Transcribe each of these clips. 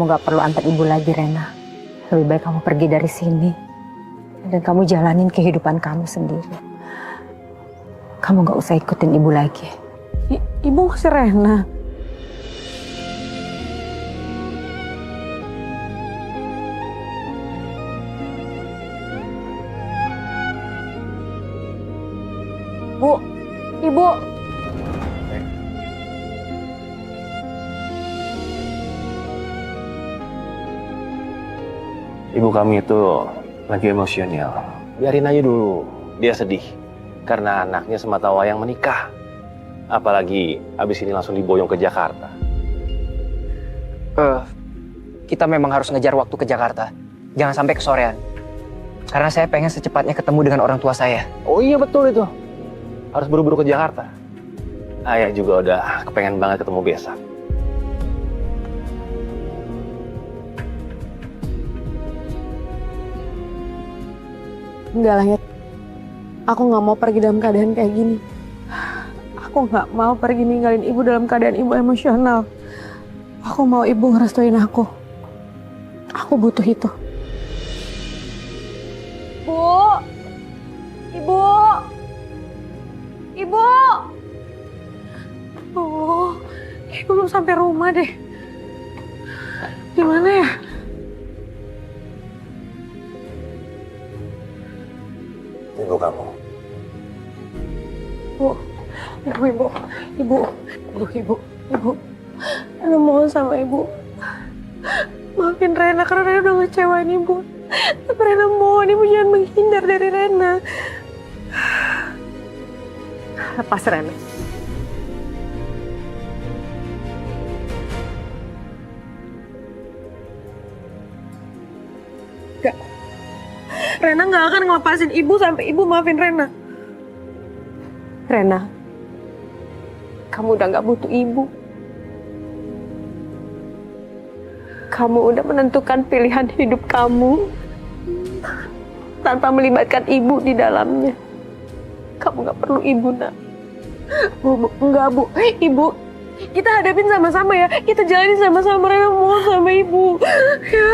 Kamu gak perlu antar ibu lagi, Rena. Lebih baik kamu pergi dari sini. Dan kamu jalanin kehidupan kamu sendiri. Kamu gak usah ikutin ibu lagi. Ibu masih Rena. Bu, Ibu. Ibu kami itu lagi emosional. Biarin aja dulu, dia sedih. Karena anaknya semata wayang menikah. Apalagi abis ini langsung diboyong ke Jakarta. Kita memang harus ngejar waktu ke Jakarta. Jangan sampai kesorean. Karena saya pengen secepatnya ketemu dengan orang tua saya. Oh iya betul itu. Harus buru-buru ke Jakarta. Ayah juga udah kepengen banget ketemu besok. Enggak lah, Yat. Aku nggak mau pergi dalam keadaan kayak gini. Aku nggak mau pergi ninggalin ibu dalam keadaan ibu emosional. Aku mau ibu ngerestuin aku. Aku butuh itu. Bu! Ibu! Ibu! Oh, ibu belum sampai rumah deh. Di mana ya? Ibu kamu. Ibu. Aku mohon sama ibu. Maafin Rena karena Rena udah ngecewain ibu. Tapi Rena mohon ibu jangan menghindar dari Rena. Lepas Rena. Gak. Rena gak akan ngelepasin ibu sampai ibu maafin Rena. Rena, kamu udah gak butuh ibu. Kamu udah menentukan pilihan hidup kamu tanpa melibatkan ibu di dalamnya. Kamu gak perlu ibu, nak. Bu, enggak, Bu. Ibu, kita hadapin sama-sama ya. Kita jalanin sama-sama. Rena mohon sama ibu. Ya.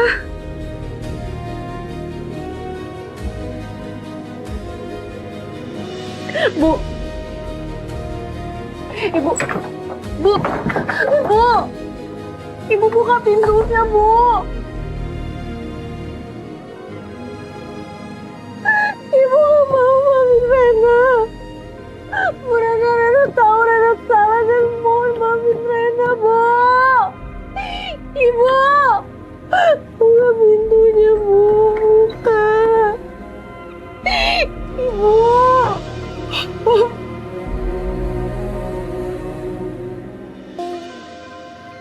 Bu. Ibu. Bu. Bu. Ibu buka pintunya, Bu. Ibu gak mau maafin Rena. Bu, Rena tahu Rena salah dan mohon maafin Rena, Bu. Ibu. Buka pintunya, Bu. Buka. Ibu.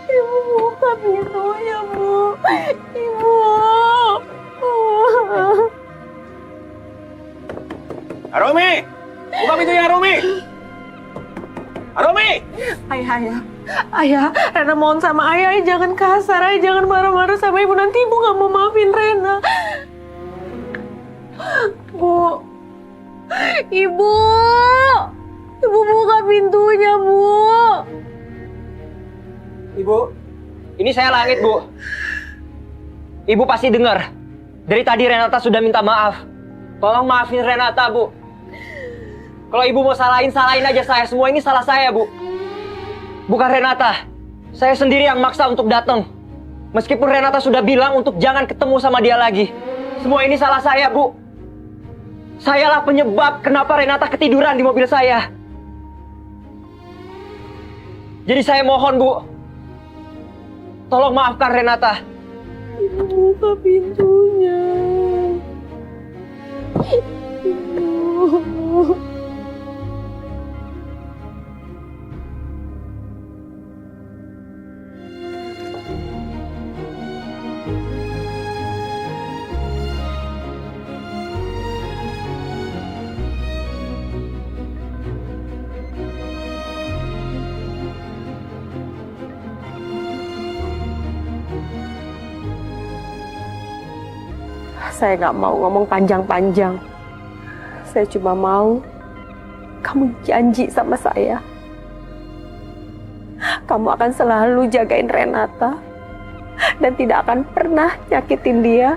Ibu buka pintunya, Bu. Ibu. Arumi! Buka pintunya, Arumi! Arumi! Ayah, Rena mohon sama ayah, jangan kasar, ayah jangan marah-marah sama ibu, nanti ibu gak mau maafin Rena. Bu, ibu buka pintunya, Bu. Ibu, ini saya Langit, Bu. Ibu pasti dengar. Dari tadi Renata sudah minta maaf. Tolong maafin Renata, Bu. Kalau ibu mau salahin aja saya. Semua ini salah saya, Bu. Bukan Renata. Saya sendiri yang maksa untuk datang. Meskipun Renata sudah bilang untuk jangan ketemu sama dia lagi. Semua ini salah saya, Bu. Sayalah penyebab kenapa Renata ketiduran di mobil saya. Jadi saya mohon, Bu. Tolong maafkan Renata. Ibu buka pintunya. Ibu. Saya gak mau ngomong panjang-panjang. Saya cuma mau kamu janji sama saya. Kamu akan selalu jagain Renata. dan tidak akan pernah nyakitin dia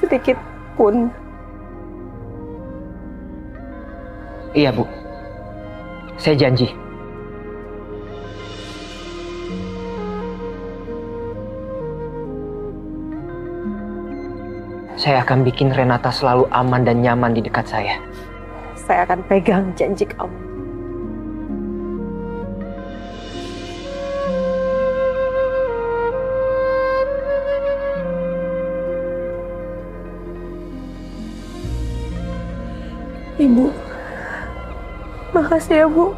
sedikit pun. Iya, Bu. Saya janji. Saya akan bikin Renata selalu aman dan nyaman di dekat saya. Saya akan pegang janji kamu. Ibu, makasih ya, Bu.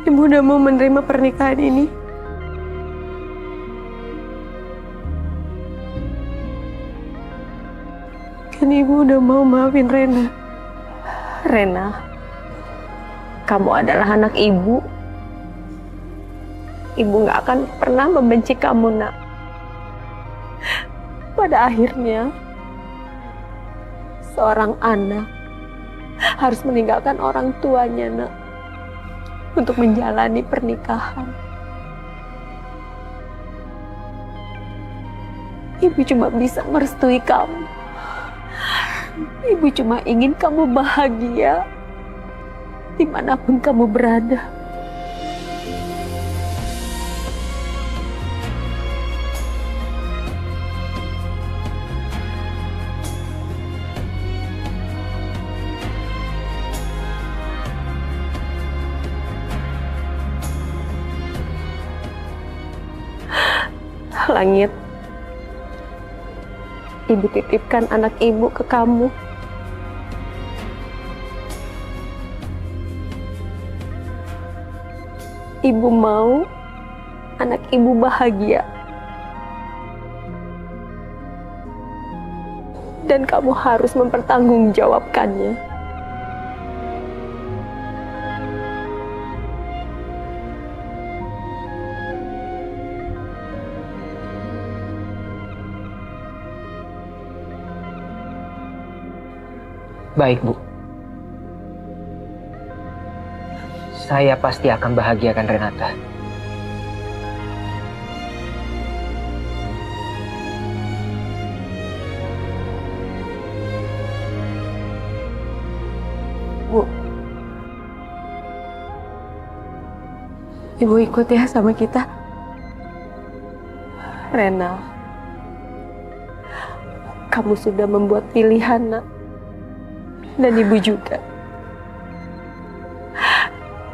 Ibu udah mau menerima pernikahan ini. Kan Ibu udah mau maafin Rena. Rena, kamu adalah anak Ibu. Ibu gak akan pernah membenci kamu, Nak. Pada akhirnya, seorang anak harus meninggalkan orang tuanya, Nak, untuk menjalani pernikahan. Ibu cuma bisa merestui kamu. Ibu cuma ingin kamu bahagia dimanapun kamu berada. Langit, Ibu titipkan anak Ibu ke kamu. Ibu mau anak Ibu bahagia. Dan kamu harus mempertanggungjawabkannya. Baik, Bu. Saya pasti akan bahagiakan Renata. Bu, Ibu ikut ya sama kita. Rena, kamu sudah membuat pilihan, Nak. Dan Ibu juga.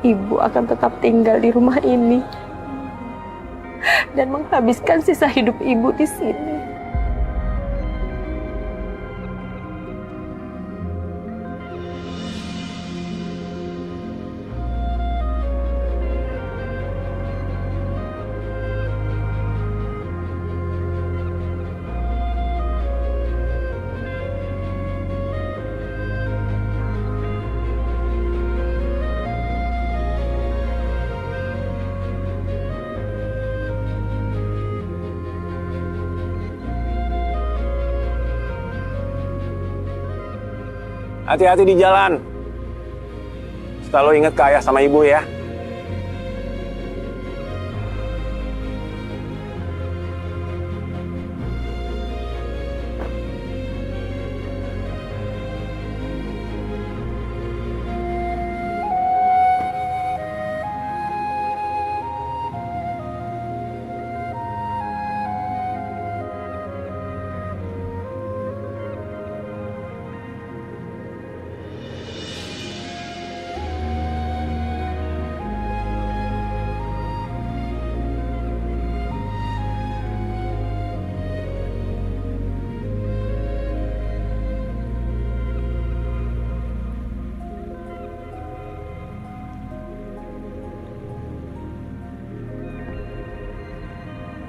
Ibu akan tetap tinggal di rumah ini dan menghabiskan sisa hidup Ibu di sini. Hati-hati di jalan. Selalu ingat ke ayah sama ibu ya.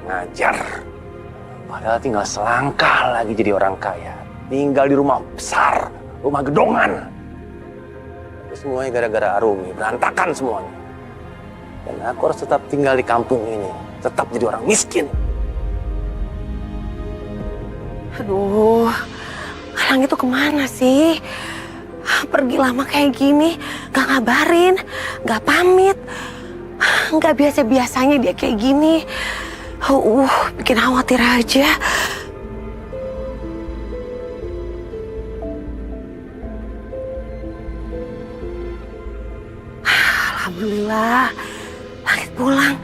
Ngajar. Padahal tinggal selangkah lagi jadi orang kaya. Tinggal di rumah besar, rumah gedongan. Tapi semuanya gara-gara Arumi, berantakan semuanya. Dan aku harus tetap tinggal di kampung ini, tetap jadi orang miskin. Aduh, Alang itu kemana sih? Pergi lama kayak gini, gak ngabarin, gak pamit. Gak biasa-biasanya dia kayak gini. Bikin khawatir aja. Alhamdulillah, Langit pulang.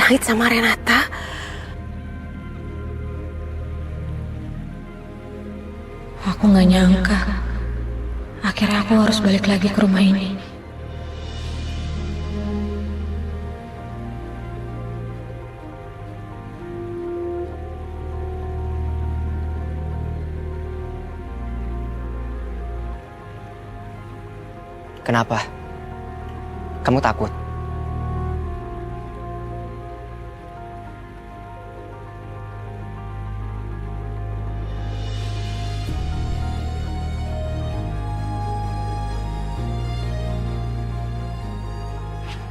Langit sama Renata. Aku nggak nyangka. Akhirnya aku harus balik lagi ke rumah ini. Kenapa? Kamu takut?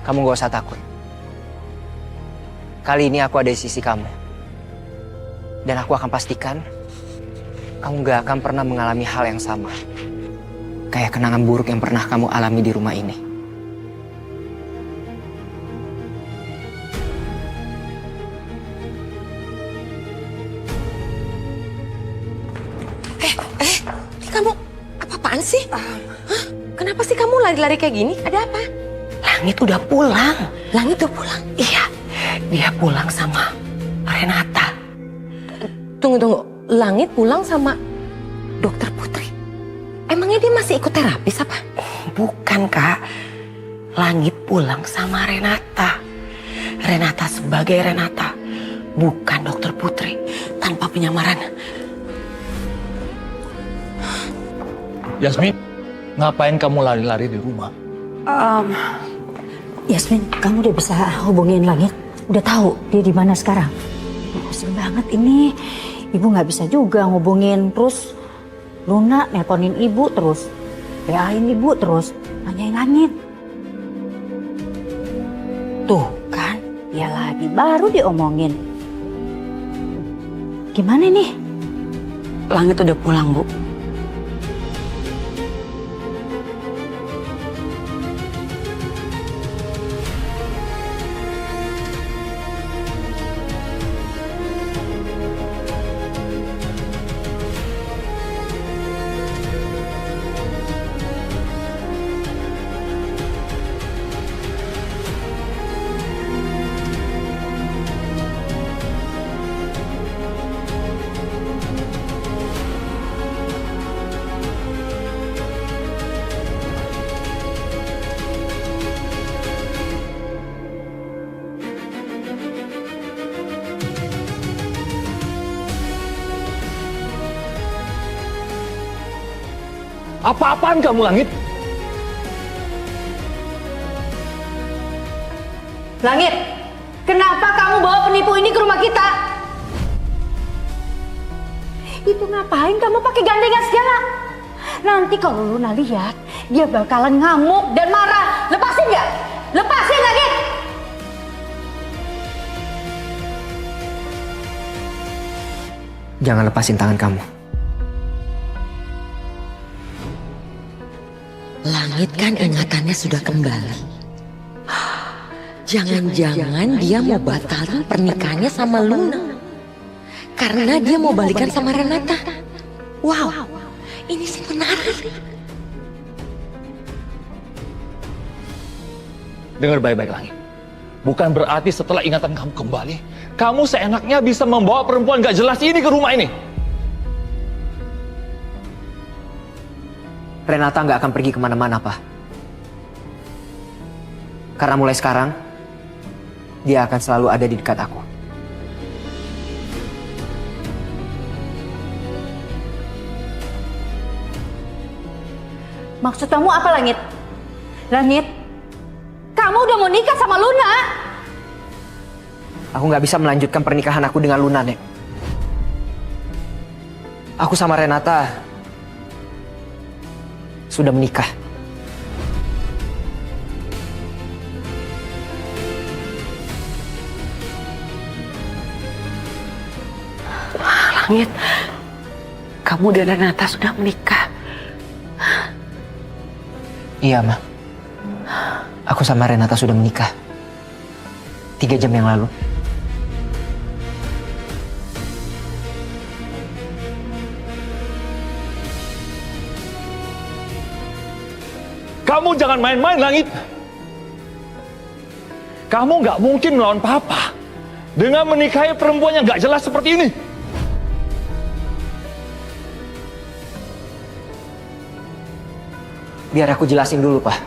Kamu gak usah takut. Kali ini aku ada di sisi kamu. Dan aku akan pastikan kamu gak akan pernah mengalami hal yang sama. Kayak kenangan buruk yang pernah kamu alami di rumah ini. Kamu apa-apaan sih? Kenapa sih kamu lari-lari kayak gini? Ada apa? Langit udah pulang. Langit udah pulang? Iya, dia pulang sama Renata. Tunggu. Langit pulang sama Dokter Putri? Emangnya dia masih ikut terapis apa? Bukan, Kak. Langit pulang sama Renata. Renata sebagai Renata. Bukan Dokter Putri. Tanpa penyamaran. Yasmin, ngapain kamu lari-lari di rumah? Yasmin, kamu udah bisa hubungin Langit? Udah tahu dia di mana sekarang? Pusing banget ini. Ibu nggak bisa juga ngubungin. Terus Luna nelponin ibu terus. PA-in ibu terus. Nanyain Langit. Tuh kan, dia lagi baru diomongin. Gimana nih? Langit udah pulang, Bu. Apa-apaan kamu, Langit? Langit, kenapa kamu bawa penipu ini ke rumah kita? Itu ngapain kamu pakai gandengan segala? Nanti kalau Luna lihat, dia bakalan ngamuk dan marah. Lepasin nggak? Lepasin, Langit! Jangan lepasin tangan kamu. Langit kan ingatannya sudah kembali. Jangan-jangan dia mau batalin pernikahannya sama Luna. Karena dia mau balikan sama Renata. Wow, ini sih menarik. Dengar baik-baik, Langit. Bukan berarti setelah ingatan kamu kembali, kamu seenaknya bisa membawa perempuan gak jelas ini ke rumah ini. Renata nggak akan pergi kemana-mana, Pak. Karena mulai sekarang, dia akan selalu ada di dekat aku. Maksud kamu apa, Langit? Langit, kamu udah mau nikah sama Luna? Aku nggak bisa melanjutkan pernikahan aku dengan Luna, Nek. Aku sama Renata sudah menikah. Langit, kamu dan Renata sudah menikah. Iya, Ma. Aku sama Renata sudah menikah 3 jam yang lalu. Kamu jangan main-main, Langit. Kamu nggak mungkin melawan Papa dengan menikahi perempuan yang nggak jelas seperti ini. Biar aku jelasin dulu, Pak.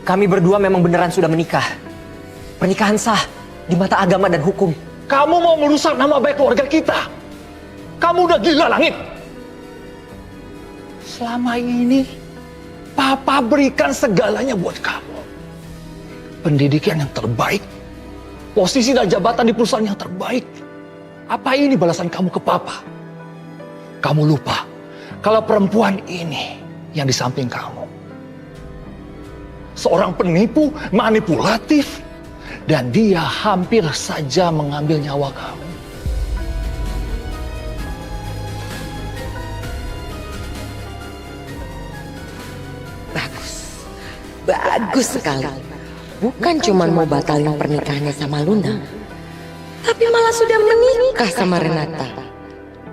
Kami berdua memang beneran sudah menikah. Pernikahan sah di mata agama dan hukum. Kamu mau merusak nama baik keluarga kita. Kamu udah gila, Langit. Selama ini, Papa berikan segalanya buat kamu. Pendidikan yang terbaik, posisi dan jabatan di perusahaan yang terbaik. Apa ini balasan kamu ke Papa? Kamu lupa kalau perempuan ini yang di samping kamu seorang penipu, manipulatif, dan dia hampir saja mengambil nyawa kamu. Bagus sekali. Bukan cuma mau batalin pernikahannya sama Luna, tapi malah sudah menikah sama Renata.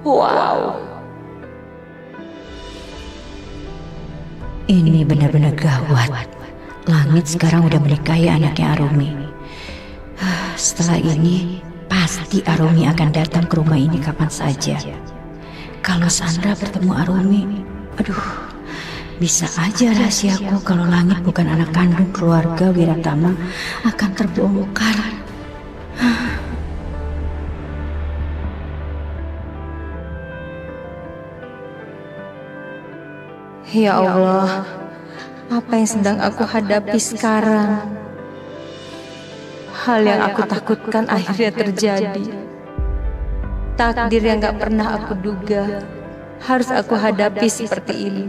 Wow. Ini benar-benar gawat. Langit sekarang udah menikahi anaknya Arumi. Setelah ini, pasti Arumi akan datang ke rumah ini kapan saja. Kalau Sandra bertemu Arumi, aduh, bisa aja rahasiaku kalau Langit bukan anak kandung keluarga Wiratama akan terbongkar. Ya Allah, apa yang sedang aku hadapi sekarang? Hal yang aku takutkan akhirnya terjadi. Takdir yang gak pernah aku duga harus aku hadapi seperti ini.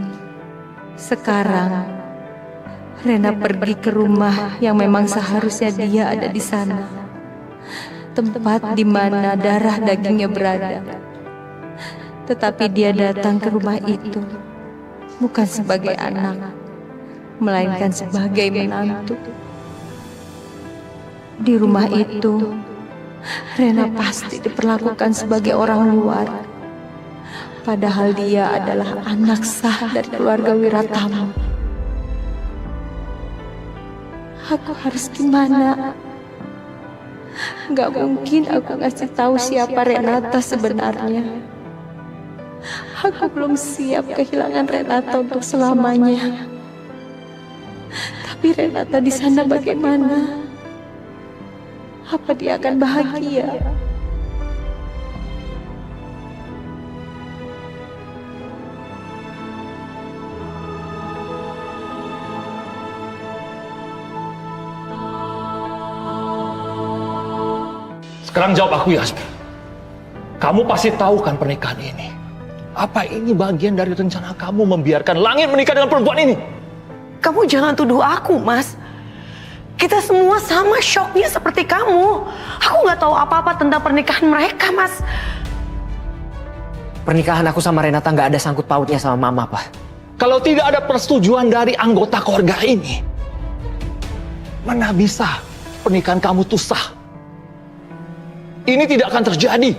Sekarang, Rena pergi ke rumah yang memang seharusnya dia ada di sana. Tempat di mana darah dagingnya berada. Tetapi dia datang ke rumah itu bukan sebagai anak, melainkan sebagai menantu. Di rumah itu, Rena pasti diperlakukan sebagai orang luar. Padahal dia adalah anak sah dari keluarga Wiratama. Aku harus gimana? Gak mungkin aku ngasih tahu siapa Renata sebenarnya. Aku belum siap kehilangan Renata untuk selamanya. Tapi Renata di sana bagaimana? Apa dia akan bahagia? Sekarang jawab aku, Yasmin. Kamu pasti tahu kan pernikahan ini? Apa ini bagian dari rencana kamu membiarkan Langit menikah dengan perempuan ini? Kamu jangan tuduh aku, Mas. Kita semua sama syoknya seperti kamu. Aku nggak tahu apa-apa tentang pernikahan mereka, Mas. Pernikahan aku sama Renata nggak ada sangkut pautnya sama Mama, Pak. Kalau tidak ada persetujuan dari anggota keluarga ini, mana bisa pernikahan kamu tuh sah? Ini tidak akan terjadi.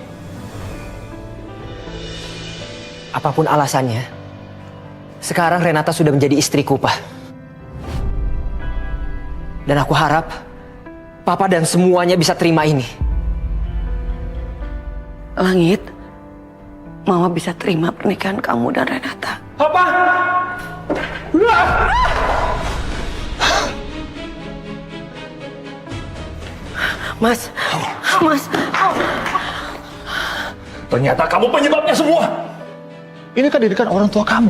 Apapun alasannya, sekarang Renata sudah menjadi istriku, Pak. Dan aku harap Papa dan semuanya bisa terima ini. Langit, Mama bisa terima pernikahan kamu dan Renata. Papa! Mas. Ternyata kamu penyebabnya semua. Ini kan didikan orang tua kamu.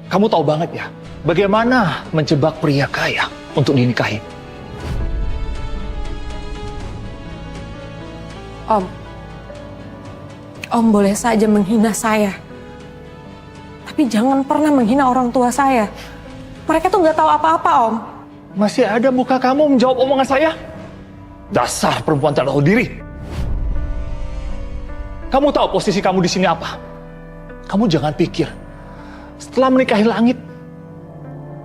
Kamu tahu banget ya, bagaimana menjebak pria kaya untuk dinikahi. Om boleh saja menghina saya. Tapi jangan pernah menghina orang tua saya. Mereka tuh nggak tahu apa-apa, Om. Masih ada muka kamu menjawab omongan saya? Dasar perempuan tak tahu diri. Kamu tahu posisi kamu di sini apa? Kamu jangan pikir setelah menikahi Langit,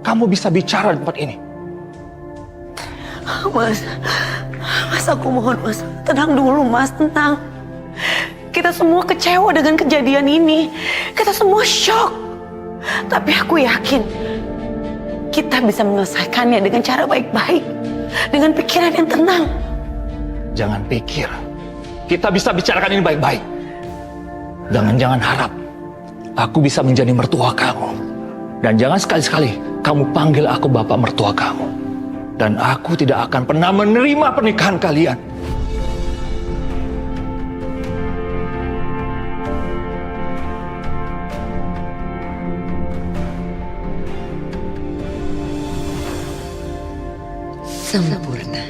kamu bisa bicara di tempat ini. Mas, aku mohon, Mas. Tenang dulu, Mas. Tenang. Kita semua kecewa dengan kejadian ini. Kita semua shock. Tapi aku yakin kita bisa menyelesaikannya dengan cara baik-baik. Dengan pikiran yang tenang. Jangan pikir kita bisa bicarakan ini baik-baik. Jangan harap aku bisa menjadi mertua kamu. Dan jangan sekali-sekali kamu panggil aku bapak mertua kamu. Dan aku tidak akan pernah menerima pernikahan kalian. Sempurna.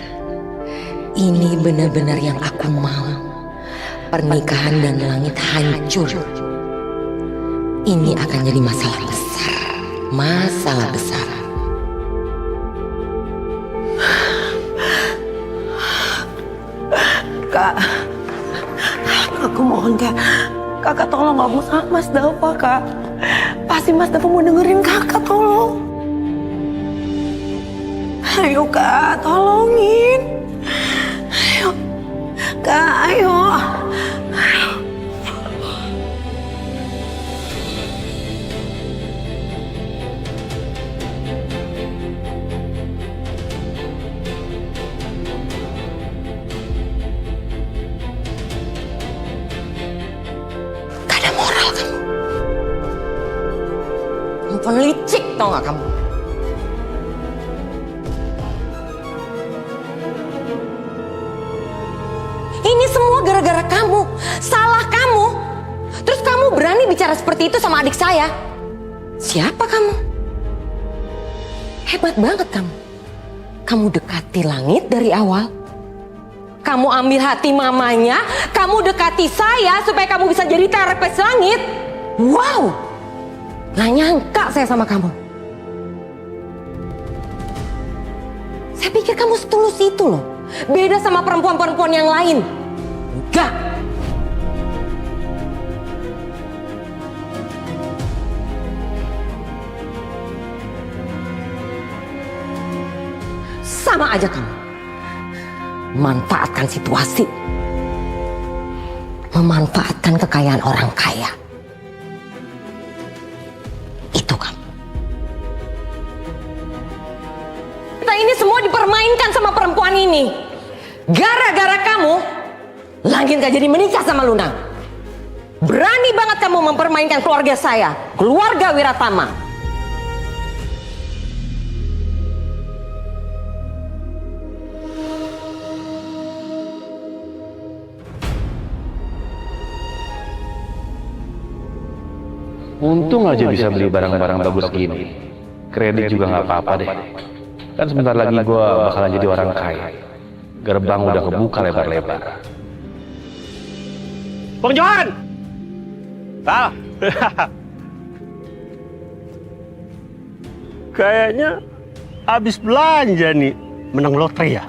Ini benar-benar yang aku mau. Pernikahan dan Langit hancur. Ini akan jadi masalah besar. Masalah besar. Kak, aku mohon, Kak. Kakak tolong ngomong sama Mas Dava, Kak. Pasti Mas Dava mau dengerin kakak, tolong. Ayo, Kak, tolongin. Ayo, Kak, ayo. Gak ada moral kamu. Perempuan licik tau gak kamu? Ini semua gara-gara kamu. Salah kamu. Terus kamu berani bicara seperti itu sama adik saya. Siapa kamu? Hebat banget kamu. Kamu dekati Langit dari awal. Kamu ambil hati mamanya. Kamu dekati saya supaya kamu bisa jadi terapis Langit. Wow. Gak nyangka saya sama kamu. Saya pikir kamu setulus itu loh. Beda sama perempuan-perempuan yang lain. Enggak. Sama aja kamu. Memanfaatkan situasi. Memanfaatkan kekayaan orang kaya. Itu kamu. Kita ini semua dipermainkan sama perempuan ini. Gara-gara kamu, Langit gak jadi menikah sama Luna. Berani banget kamu mempermainkan keluarga saya, keluarga Wiratama. Untung aja bisa beli barang-barang bagus gini. Kredit juga nggak apa-apa deh. Kan sebentar lagi gue bakalan jadi orang kaya. Gerbang udah kebuka lebar-lebar. Bang Johan! Sal! Kayaknya habis belanja nih. Menang lotre ya?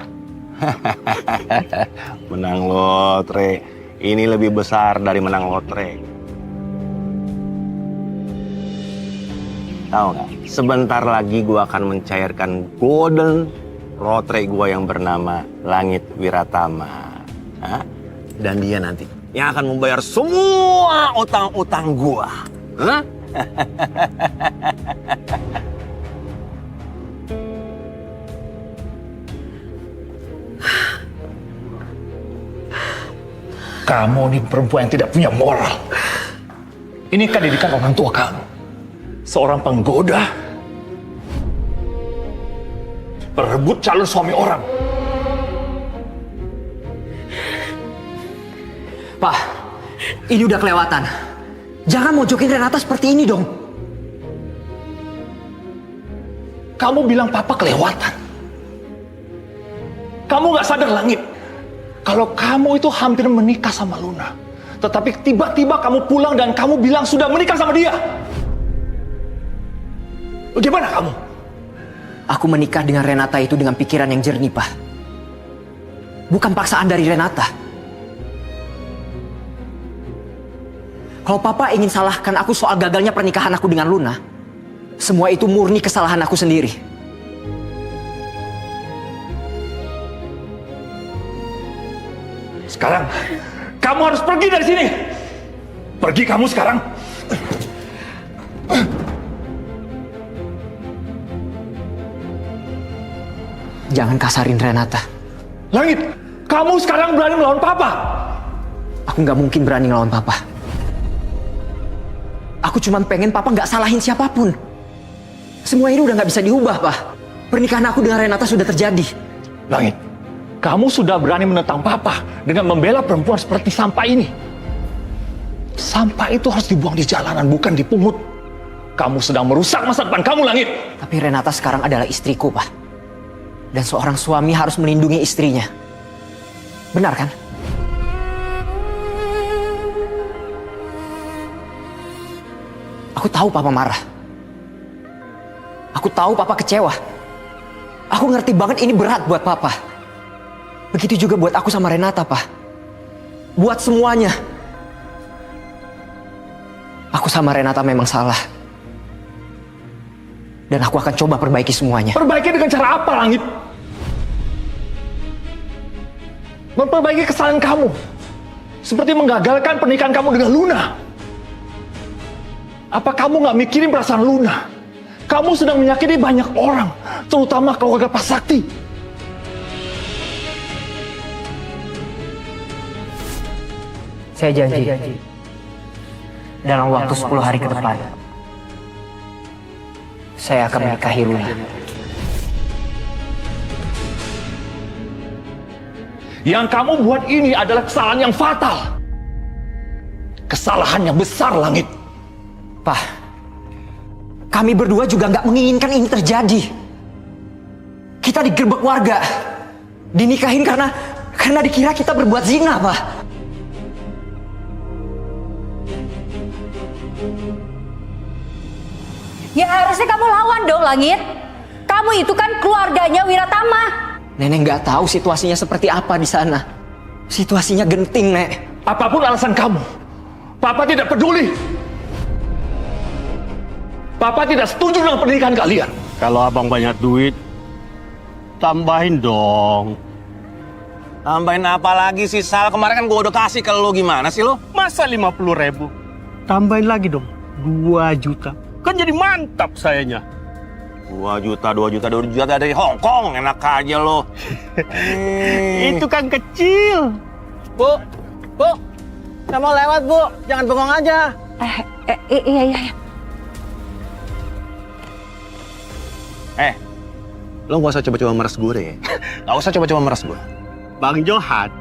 Menang lotre. Ini lebih besar dari menang lotre. Tahu nggak? Sebentar lagi gue akan mencairkan golden lotre gue yang bernama Langit Wiratama. Hah? Dan dia nanti yang akan membayar semua utang-utang gue. Hah? Kamu nih perempuan yang tidak punya moral. Ini kan didikan orang tua kamu. Seorang penggoda, perebut calon suami orang. Pak, ini udah kelewatan. Jangan mojokin Renata seperti ini dong. Kamu bilang papa kelewatan. Kamu gak sadar Langit. kalau kamu itu hampir menikah sama Luna. Tetapi tiba-tiba kamu pulang dan kamu bilang sudah menikah sama dia. Bagaimana kamu? Aku menikah dengan Renata itu dengan pikiran yang jernih, Pak. Bukan paksaan dari Renata. Kalau Papa ingin salahkan aku soal gagalnya pernikahan aku dengan Luna, semua itu murni kesalahan aku sendiri. Sekarang, kamu harus pergi dari sini. Pergi kamu sekarang. Jangan kasarin Renata. Langit, kamu sekarang berani melawan Papa. Aku nggak mungkin berani ngelawan Papa. Aku cuma pengen Papa nggak salahin siapapun. Semua ini udah nggak bisa diubah, Pak. Pernikahan aku dengan Renata sudah terjadi. Langit, kamu sudah berani menentang Papa dengan membela perempuan seperti sampah ini. Sampah itu harus dibuang di jalanan, bukan dipungut. Kamu sedang merusak masa depan kamu, Langit. Tapi Renata sekarang adalah istriku, Pak. Dan seorang suami harus melindungi istrinya. Benar kan? Aku tahu Papa marah. Aku tahu Papa kecewa. Aku ngerti banget ini berat buat Papa. Begitu juga buat aku sama Renata, Pak. Buat semuanya. Aku sama Renata memang salah. Dan aku akan coba perbaiki semuanya. Perbaiki dengan cara apa, Langit? Memperbaiki kesalahan kamu. Seperti menggagalkan pernikahan kamu dengan Luna. Apa kamu nggak mikirin perasaan Luna? Kamu sedang menyakiti banyak orang, terutama keluarga Pak Sakti. Saya janji. Dalam waktu 10 hari ke depan, saya akan menikahi Luna. Yang kamu buat ini adalah kesalahan yang fatal. Kesalahan yang besar, Langit. Pak, kami berdua juga nggak menginginkan ini terjadi. Kita digerebek warga, dinikahin karena dikira kita berbuat zina, Pak. Ya harusnya kamu lawan dong, Langit. Kamu itu kan keluarganya Wiratama. Nenek nggak tahu situasinya seperti apa di sana. Situasinya genting, Nek. Apapun alasan kamu, Papa tidak peduli. Papa tidak setuju dengan pernikahan kalian. Kalau abang banyak duit, tambahin dong. Tambahin apa lagi sih, Sal? Kemarin kan gue udah kasih ke lo, gimana sih lo? Masa 50.000? Tambahin lagi dong, 2 juta. Kan jadi mantap sayanya. 2 juta dari Hong Kong, enak aja lo. Itu kan kecil. Bu, saya mau lewat, Bu. Jangan bengong aja. Iya. Lo gak usah coba-coba meres gue deh. Gak usah coba-coba meres gue. Bang Johan,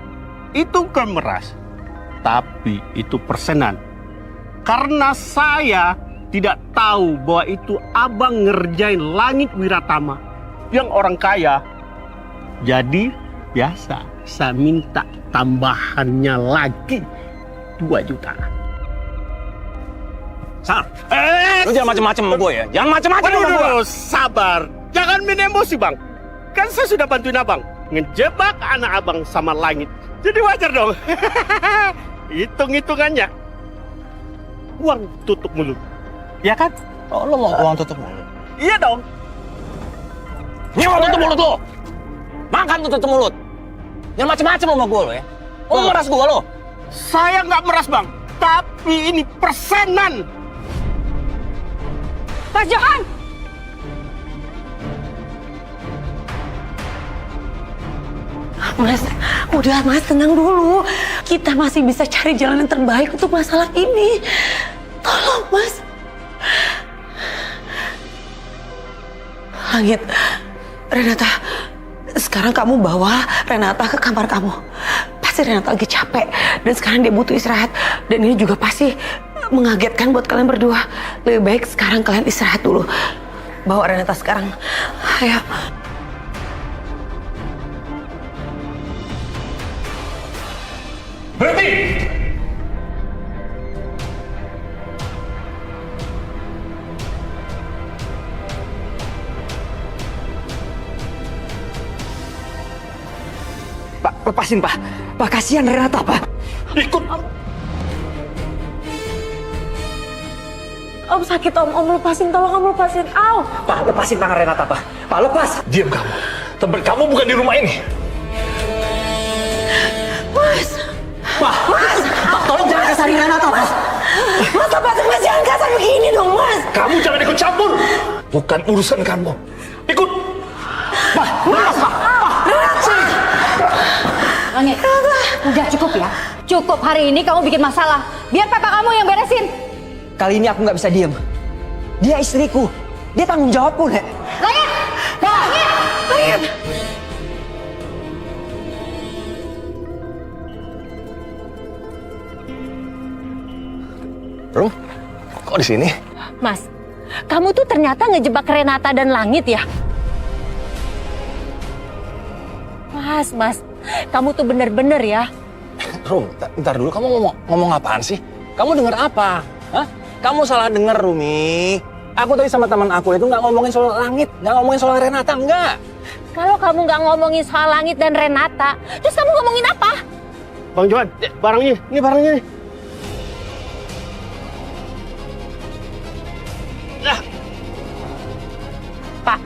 itu kan meras. Tapi itu persenan. Karena saya tidak tahu bahwa itu abang ngerjain Langit Wiratama yang orang kaya. Jadi biasa saya minta tambahannya lagi 2 juta. Sal, lo jangan macem-macem sama gue ya. Jangan macem-macem sama gue. Aduh, sabar. Jangan main emosi, Bang. Kan saya sudah bantuin abang ngejebak anak abang sama Langit. Jadi wajar dong. Hitung-hitungannya. Uang tutup mulut. Ya kan? Oh, lo mau uang tutup mulut? Iya dong. Ini uang tutup mulut lo. Makan tutup mulut. Jangan macem-macem sama gue lo ya. Lo meras gue lo. Saya nggak meras, Bang. Tapi ini persenan. Mas Johan! Mas, udah Mas, tenang dulu. Kita masih bisa cari jalan yang terbaik untuk masalah ini. Tolong Mas. Langit, Renata, sekarang kamu bawa Renata ke kamar kamu. Pasti Renata lagi capek dan sekarang dia butuh istirahat. Dan ini juga pasti mengagetkan buat kalian berdua. Lebih baik sekarang kalian istirahat dulu. Bawa Renata sekarang. Ayo. lepasin, Pak. Pak, kasihan Renata, Pak. Ikut. Om sakit om lepasin, tolong om lepasin. Au! Pak, lepasin tangan Renata, Pak. Pak, lepas. Diam kamu. Tempat kamu bukan di rumah ini. Pak, tolong jangan kasarin Renata, Pak. Mas jangan kasar begini dong, Mas. Kamu jangan ikut campur. Bukan urusan kamu. Ikut. Langit, udah cukup ya. Cukup hari ini kamu bikin masalah. Biar papa kamu yang beresin. Kali ini aku nggak bisa diem. Dia istriku. Dia tanggung jawabku, Nek. Langit! Langit! Rum, kok di sini? Mas, kamu tuh ternyata ngejebak Renata dan Langit ya? Mas, kamu tuh bener-bener ya. Rum, ntar dulu kamu ngomong apaan sih? Kamu dengar apa? Hah? Kamu salah dengar, Rumi. Aku tadi sama teman aku itu nggak ngomongin soal Langit, nggak ngomongin soal Renata, enggak. Kalau kamu nggak ngomongin soal Langit dan Renata, terus kamu ngomongin apa? Bang Johan, barangnya, ini barangnya nih. Pak,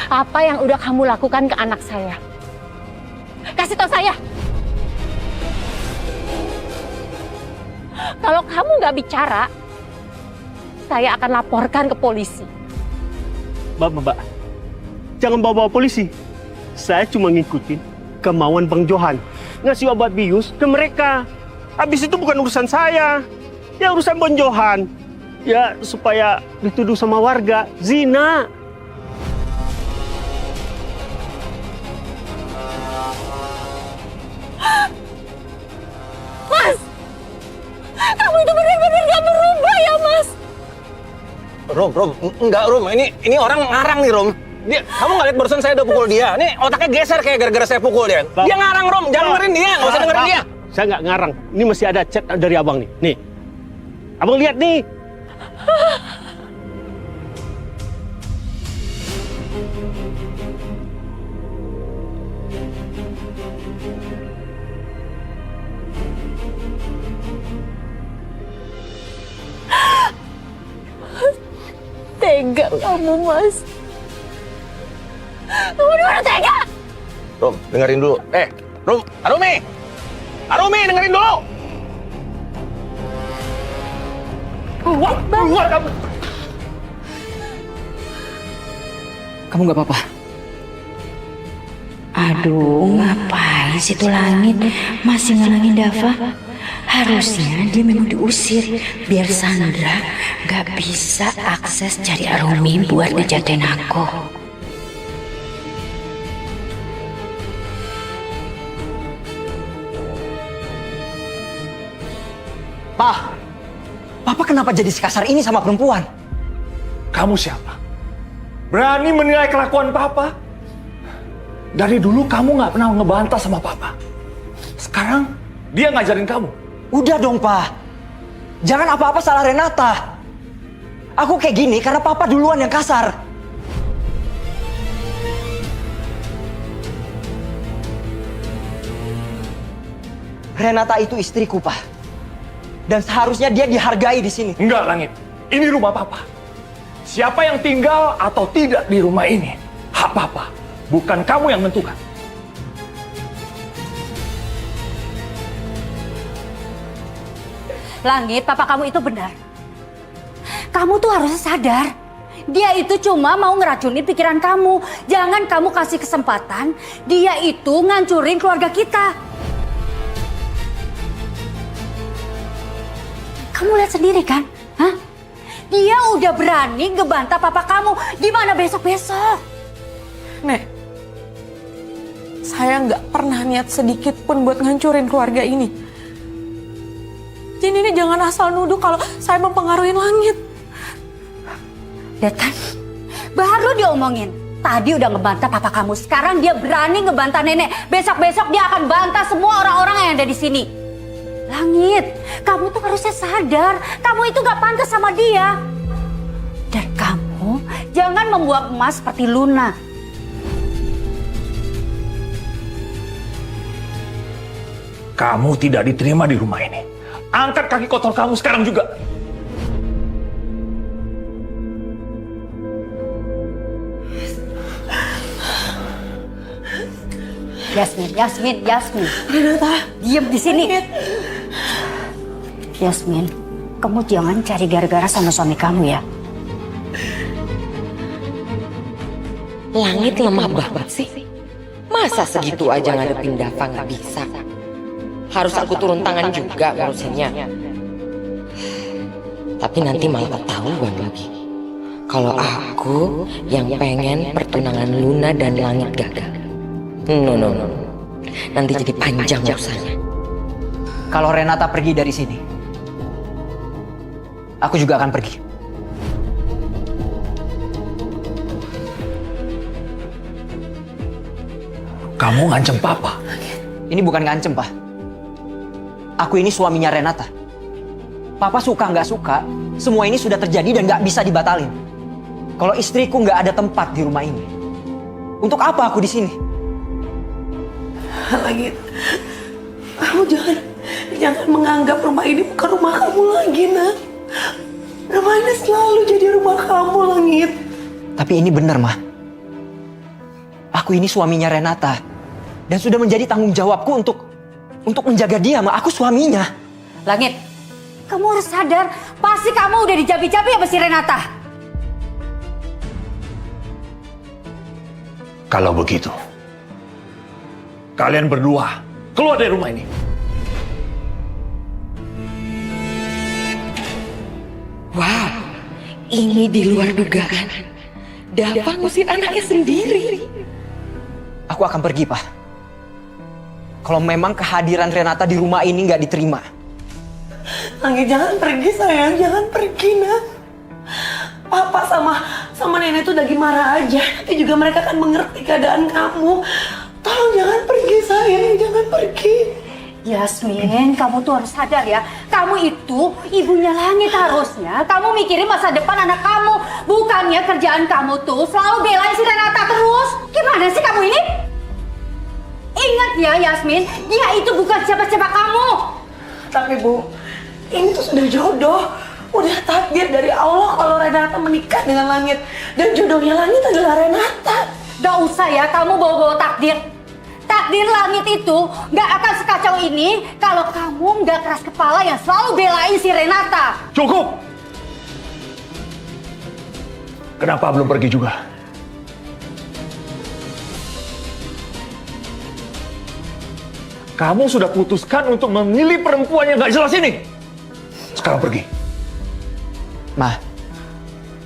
apa yang udah kamu lakukan ke anak saya? Kasih tahu saya. Kalau kamu nggak bicara, saya akan laporkan ke polisi. Mbak, jangan bawa-bawa polisi. Saya cuma ngikutin kemauan Bang Johan. Ngasih obat bius ke mereka. Habis itu bukan urusan saya. Ya urusan Bang Johan. Ya supaya dituduh sama warga zina. Mas, kamu itu benar-benar gak berubah ya, Mas? Rum, enggak Rum. Ini orang ngarang nih, Rum. Kamu nggak lihat barusan saya udah pukul dia? Nih otaknya geser kayak gara-gara saya pukul dia. Dia ngarang, Rum. Jangan dengerin dia, nggak usah dengerin dia. Saya nggak ngarang. Ini masih ada chat dari abang nih. Nih, abang lihat nih. Tega kamu, Mas. Kamu udah tega! Rum, dengerin dulu. Rum, Arumi, dengerin dulu. Keluar kamu. Kamu nggak apa-apa? Aduh, ngapain sih tuh Langit masih ngalangin Dava? Harusnya dia memang diusir biar Sandra gak bisa akses cari Arumi buat ngejatain aku. Papa kenapa jadi sekasar ini sama perempuan? Kamu siapa? Berani menilai kelakuan Papa? Dari dulu kamu nggak pernah ngebantah sama Papa. Sekarang dia ngajarin kamu. Udah dong, Pa. Jangan apa-apa salah Renata. Aku kayak gini karena Papa duluan yang kasar. Renata itu istriku, Pa. Dan seharusnya dia dihargai di sini. Enggak, Langit. Ini rumah Papa. Siapa yang tinggal atau tidak di rumah ini, hak Papa. Bukan kamu yang menentukan. Langit, papa kamu itu benar. Kamu tuh harusnya sadar. Dia itu cuma mau ngeracunin pikiran kamu. Jangan kamu kasih kesempatan dia itu ngancurin keluarga kita. Kamu lihat sendiri kan? Hah? Dia udah berani ngebantah papa kamu. Gimana besok-besok? Nek, saya nggak pernah niat sedikit pun buat ngancurin keluarga ini. Jadi ini jangan asal nuduh kalau saya mempengaruhi Langit. Lihat kan? Baru diomongin. Tadi udah ngebantah papa kamu. Sekarang dia berani ngebantah nenek. Besok-besok dia akan bantah semua orang-orang yang ada di sini. Langit, kamu tuh harusnya sadar. Kamu itu gak pantas sama dia. Dan kamu jangan membuang emas seperti Luna. Kamu tidak diterima di rumah ini. Angkat kaki kotor kamu sekarang juga. Yasmin. Renata, diam di sini. Yasmin, kamu jangan cari gara-gara sama suami kamu ya. Langit lemah banget sih. Masa segitu aja ngadepin Dava nggak bisa? Harus aku turun tangan juga ngurusinnya. Tapi nanti malah ketahuan lagi. Kalau aku yang pengen pertunangan Luna dan Langit gagal. No. Nanti jadi panjang urusannya. Kalau Renata pergi dari sini, aku juga akan pergi. Kamu ngancem papa. Ini bukan ngancem, Pak. Aku ini suaminya Renata. Papa suka nggak suka, semua ini sudah terjadi dan nggak bisa dibatalin. Kalau istriku nggak ada tempat di rumah ini, untuk apa aku di sini? Langit, kamu jangan menganggap rumah ini bukan rumah kamu lagi, nak. Rumah ini selalu jadi rumah kamu, Langit. Tapi ini benar, Mah. Aku ini suaminya Renata dan sudah menjadi tanggung jawabku untuk menjaga dia, Mah. Aku suaminya. Langit, kamu harus sadar, pasti kamu udah dijabi-jabi sama si Renata. Kalau begitu, kalian berdua keluar dari rumah ini. Wow, ini di luar dugaan. Dava ngusir anaknya sendiri. Aku akan pergi, Pak. Kalau memang kehadiran Renata di rumah ini nggak diterima. Langit, jangan pergi, sayang. Jangan pergi, nak. Papa sama nenek tuh lagi marah aja. Nanti juga mereka akan mengerti keadaan kamu. Tolong jangan pergi, sayang. Jangan pergi. Yasmin, kamu tuh harus sadar ya. Kamu itu ibunya Langit harusnya. Kamu mikirin masa depan anak kamu. Bukannya kerjaan kamu tuh selalu belain si Renata terus. Gimana sih kamu ini? Ingat ya Yasmin, dia itu bukan siapa-siapa kamu. Tapi Bu, ini tuh sudah jodoh. Udah takdir dari Allah kalau Renata menikah dengan Langit. Dan jodohnya Langit adalah Renata. Gak usah ya kamu bawa-bawa takdir. Takdir Langit itu gak akan sekacau ini kalau kamu gak keras kepala yang selalu belain si Renata. Cukup! Kenapa belum pergi juga? Kamu sudah putuskan untuk memilih perempuan yang gak jelas ini. Sekarang pergi. Ma,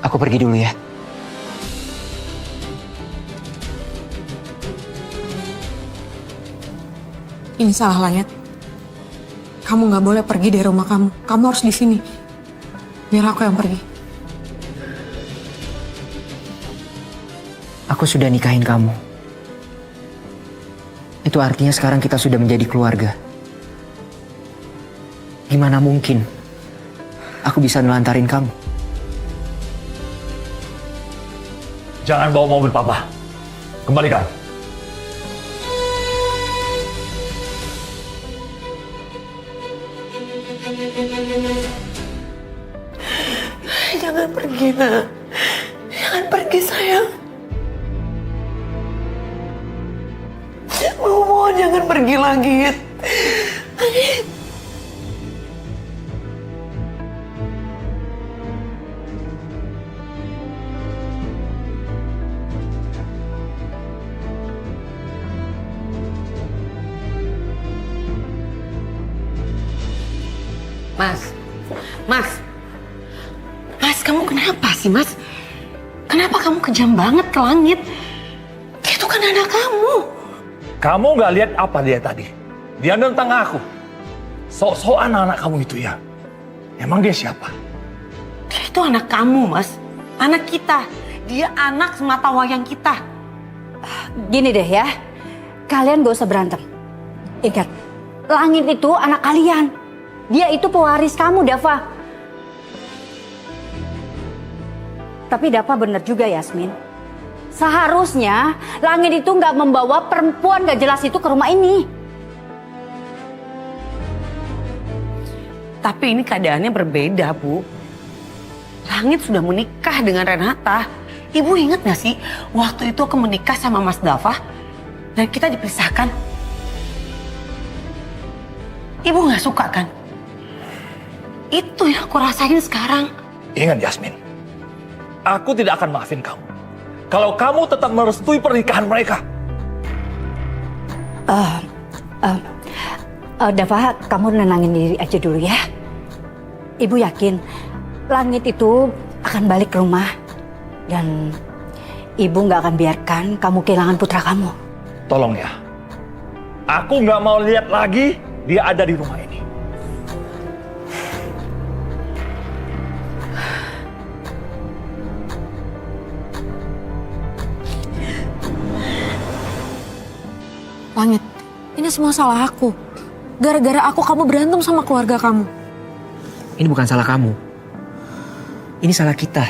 aku pergi dulu ya. Ini salah Langit. Kamu nggak boleh pergi dari rumah kamu. Kamu harus di sini. Biar aku yang pergi. Aku sudah nikahin kamu. Itu artinya sekarang kita sudah menjadi keluarga. Gimana mungkin aku bisa nelantarin kamu? Jangan bawa mobil papa. Kembalikan. Jangan pergi, nak. Jangan pergi, sayang. Mohon jangan pergi lagi. Langit. Mas, kamu kenapa sih, Mas? Kenapa kamu kejam banget ke Langit? Dia itu kan anak kamu. Kamu nggak lihat apa dia tadi? Dia nentang aku. Sok-sokan anak kamu itu ya. Emang dia siapa? Dia itu anak kamu, Mas. Anak kita. Dia anak semata wayang kita. Gini deh ya, kalian gak usah berantem. Ingat, Langit itu anak kalian. Dia itu pewaris kamu, Dava. Tapi Dava bener juga, Yasmin. Seharusnya Langit itu nggak membawa perempuan gak jelas itu ke rumah ini. Tapi ini keadaannya berbeda, Bu. Langit sudah menikah dengan Renata. Ibu ingat gak sih waktu itu aku menikah sama Mas Dava dan kita dipisahkan? Ibu gak suka kan? Itu yang aku rasain sekarang. Ingat Yasmin, aku tidak akan maafin kamu kalau kamu tetap merestui pernikahan mereka. Dava, kamu nenangin diri aja dulu ya. Ibu yakin Langit itu akan balik ke rumah. Dan ibu nggak akan biarkan kamu kehilangan putra kamu. Tolong ya, aku nggak mau lihat lagi dia ada di rumah ini. Langit, ini semua salah aku. Gara-gara aku kamu berantem sama keluarga kamu. Ini bukan salah kamu. Ini salah kita.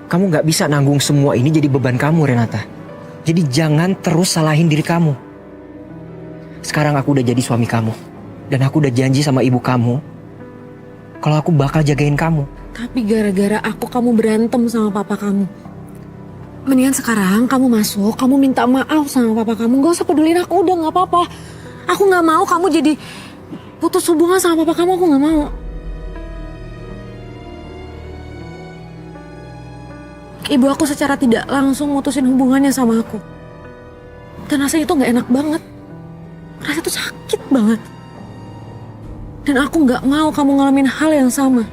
Kamu gak bisa nanggung semua ini jadi beban kamu, Renata. Jadi jangan terus salahin diri kamu. Sekarang aku udah jadi suami kamu. Dan aku udah janji sama ibu kamu kalau aku bakal jagain kamu. Tapi gara-gara aku kamu berantem sama papa kamu. Mendingan sekarang kamu masuk, kamu minta maaf sama papa kamu. Gak usah pedulin aku, udah gak apa-apa. Aku gak mau kamu jadi putus hubungan sama papa kamu, aku gak mau. Ibu aku secara tidak langsung mutusin hubungannya sama aku. Dan rasanya itu gak enak banget. Rasanya itu sakit banget. Dan aku gak mau kamu ngalamin hal yang sama.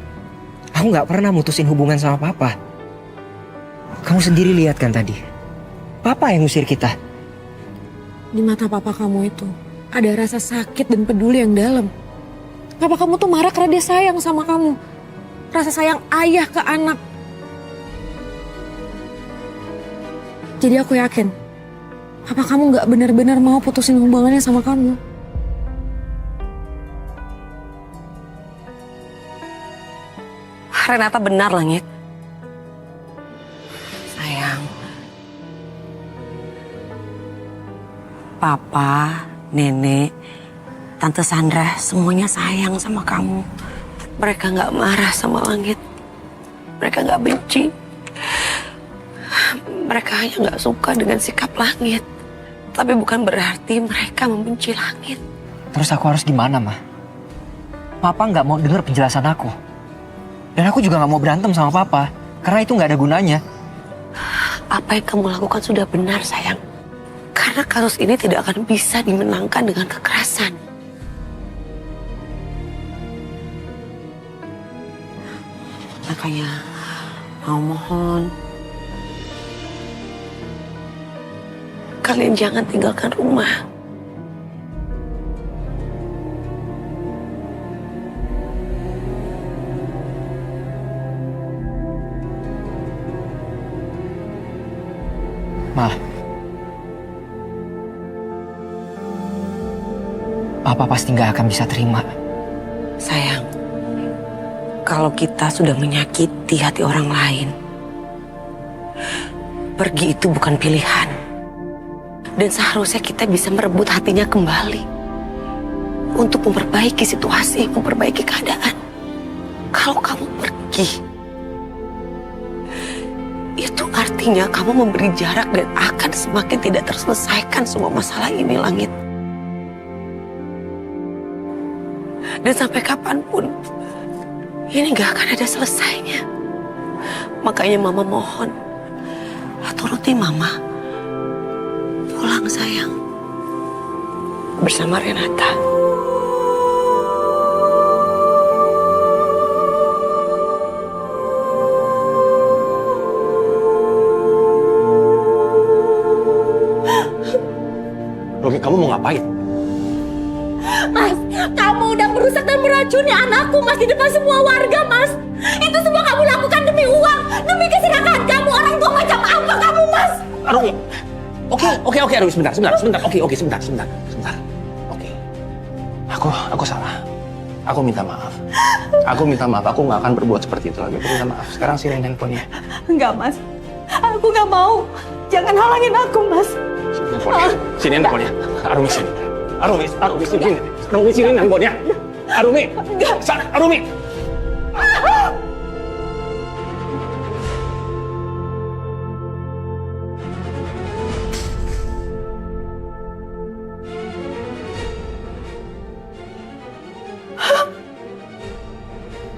Aku gak pernah mutusin hubungan sama papa. Kamu sendiri lihat kan tadi. Papa yang ngusir kita. Di mata papa kamu itu ada rasa sakit dan peduli yang dalam. Papa kamu tuh marah karena dia sayang sama kamu. Rasa sayang ayah ke anak. Jadi aku yakin papa kamu gak benar-benar mau putusin hubungannya sama kamu. Renata benar, Langit. Sayang. Papa, Nenek, Tante Sandra, semuanya sayang sama kamu. Mereka gak marah sama Langit. Mereka gak benci. Mereka hanya gak suka dengan sikap Langit. Tapi bukan berarti mereka membenci Langit. Terus aku harus gimana, Ma? Papa gak mau dengar penjelasan aku. Dan aku juga gak mau berantem sama papa. Karena itu gak ada gunanya. Apa yang kamu lakukan sudah benar, sayang. Karena kasus ini tidak akan bisa dimenangkan dengan kekerasan. Makanya mau mohon, kalian jangan tinggalkan rumah. Ma, papa pasti gak akan bisa terima. Sayang, kalau kita sudah menyakiti hati orang lain, pergi itu bukan pilihan. Dan seharusnya kita bisa merebut hatinya kembali untuk memperbaiki situasi, memperbaiki keadaan. Kalau kamu pergi, itu artinya kamu memberi jarak dan akan semakin tidak terselesaikan semua masalah ini, Langit. Dan sampai kapanpun, ini gak akan ada selesainya. Makanya Mama mohon, turuti Mama. Pulang, sayang. Bersama Renata. Romi, kamu mau ngapain? Mas, kamu udah merusak dan meracuni anakku, Mas, di depan semua warga, Mas. Itu semua kamu lakukan demi uang, demi keserakahan kamu. Orang tua macam apa kamu, Mas? Romi, oke, Romi, sebentar. Oke, sebentar. Oke, aku salah. Aku minta maaf. Aku nggak akan berbuat seperti itu lagi. Aku minta maaf. Sekarang sini handphonenya. Enggak, Mas. Aku nggak mau. Jangan halangin aku, Mas. Sini handphonenya. Arumi, sini. Arumi, sini handphonenya. Arumi! Arumi!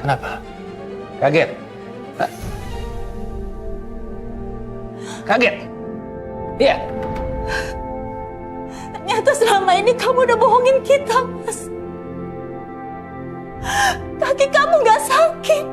Kenapa? Kaget? Hah? Kaget? Iya? Ternyata selama ini kamu udah bohongin kita, Mas. Kaki kamu gak sakit.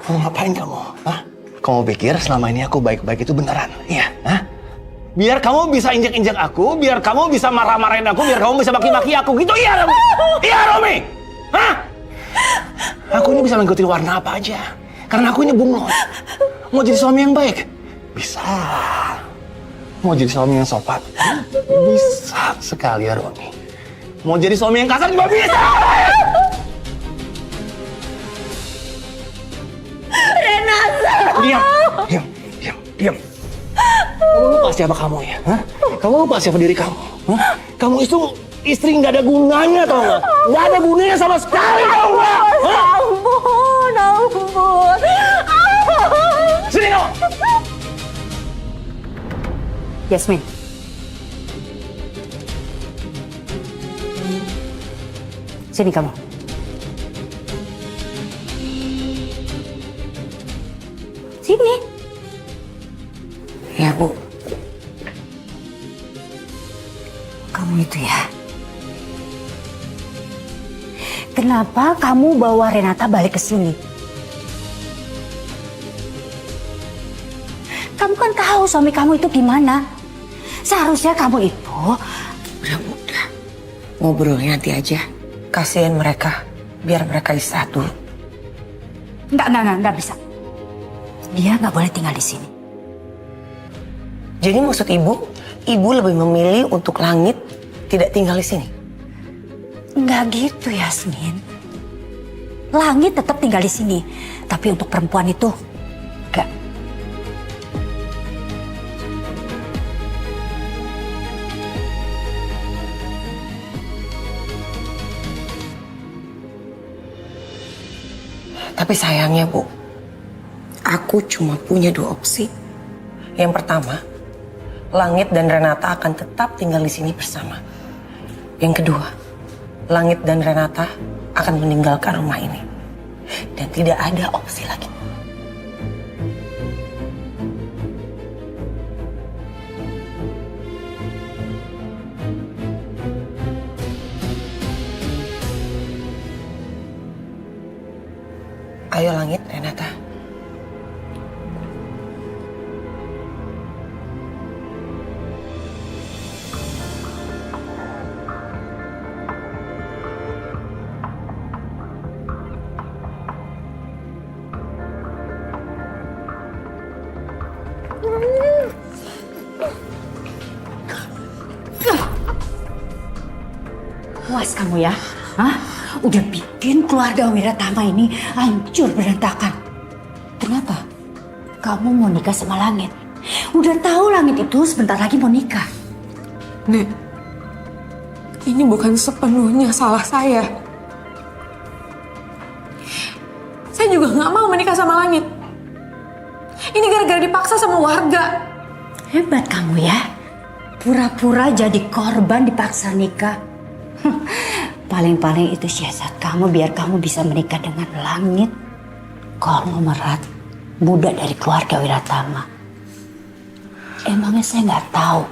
Kamu ngapain kamu? Hah? Kamu pikir selama ini aku baik-baik itu beneran? Iya? Hah? Biar kamu bisa injek-injek aku, biar kamu bisa marah-marahin aku, biar kamu bisa maki-maki aku. Gitu iya, Romi? Iya, Romi? Hah? Aku ini bisa mengikuti warna apa aja. Karena aku ini bunglon. Mau jadi suami yang baik? Bisa. Mau jadi suami yang sopan? Bisa sekali ya, Romi. Mau jadi suami yang kasar juga bisa! Renata! Diam. Kamu lupa siapa kamu ya? Hah? Kamu lupa siapa diri kamu? Hah? Kamu itu istri nggak ada gunanya, tau nggak? Nggak ada gunanya sama sekali, tau nggak? Hah? Ampun. Sini kamu! Yasmin. Sini kamu. Sini. Ya, Bu. Kamu itu ya. Kenapa kamu bawa Renata balik ke sini? Kamu kan tahu suami kamu itu gimana. Seharusnya kamu itu... Udah. Ngobrolnya nanti aja. Kasihan mereka. Biar mereka istirahat dulu. Enggak bisa. Dia nggak boleh tinggal di sini. Jadi maksud Ibu lebih memilih untuk Langit tidak tinggal di sini? Enggak gitu, Yasmin. Langit tetap tinggal di sini. Tapi untuk perempuan itu, enggak. Tapi sayangnya, Bu, aku cuma punya 2 opsi. Yang pertama, Langit dan Renata akan tetap tinggal di sini bersama. Yang kedua, Langit dan Renata akan meninggalkan rumah ini. Dan tidak ada opsi lagi. Ayo Langit, Renata. Puas kamu ya? Hah? Udah bikin keluarga Wiratama ini hancur berantakan. Kenapa? Kamu mau nikah sama Langit. Udah tahu Langit itu sebentar lagi mau nikah. Nek, ini bukan sepenuhnya salah saya. Saya juga nggak mau menikah sama Langit. Ini gara-gara dipaksa sama warga. Hebat kamu ya. Pura-pura jadi korban dipaksa nikah. Paling-paling itu siasat kamu biar kamu bisa menikah dengan Langit, konglomerat muda dari keluarga Wiratama. Emangnya saya nggak tahu,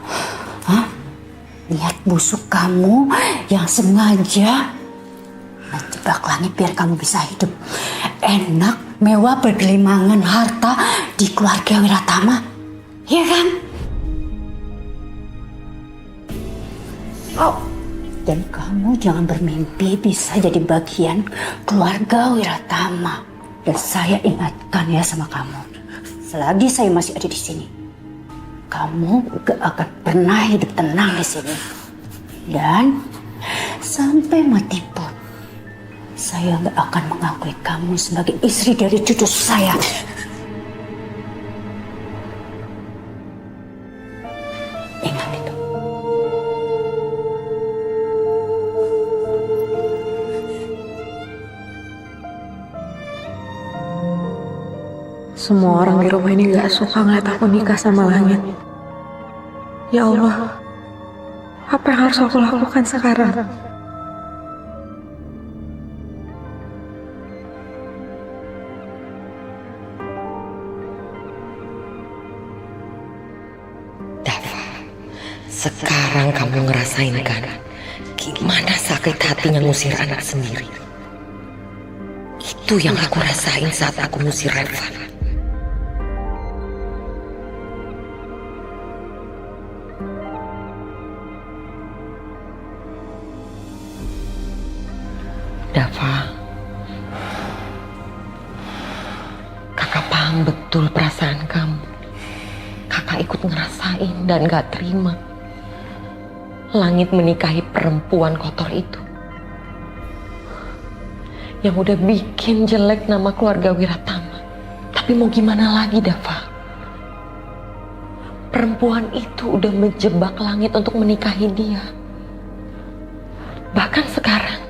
niat busuk kamu yang sengaja menjebak Langit biar kamu bisa hidup enak, mewah, bergelimangan harta di keluarga Wiratama, ya kan? Oh. Dan kamu jangan bermimpi bisa jadi bagian keluarga Wiratama. Dan saya ingatkan ya sama kamu, selagi saya masih ada di sini, kamu gak akan pernah hidup tenang di sini. Dan sampai mati pun, saya gak akan mengakui kamu sebagai istri dari cucu saya. Ingat itu. Semua orang di rumah ini gak suka ngeliat aku nikah sama Langit. Ya Allah, apa yang harus aku lakukan sekarang? Dava, sekarang kamu ngerasain kan gimana sakit hatinya ngusir anak sendiri. Itu yang aku rasain saat aku ngusir Reva. Dava, kakak paham betul perasaan kamu. Kakak ikut ngerasain dan gak terima Langit menikahi perempuan kotor itu, yang udah bikin jelek nama keluarga Wiratama. Tapi mau gimana lagi, Dava? Perempuan itu udah menjebak Langit untuk menikahi dia. Bahkan sekarang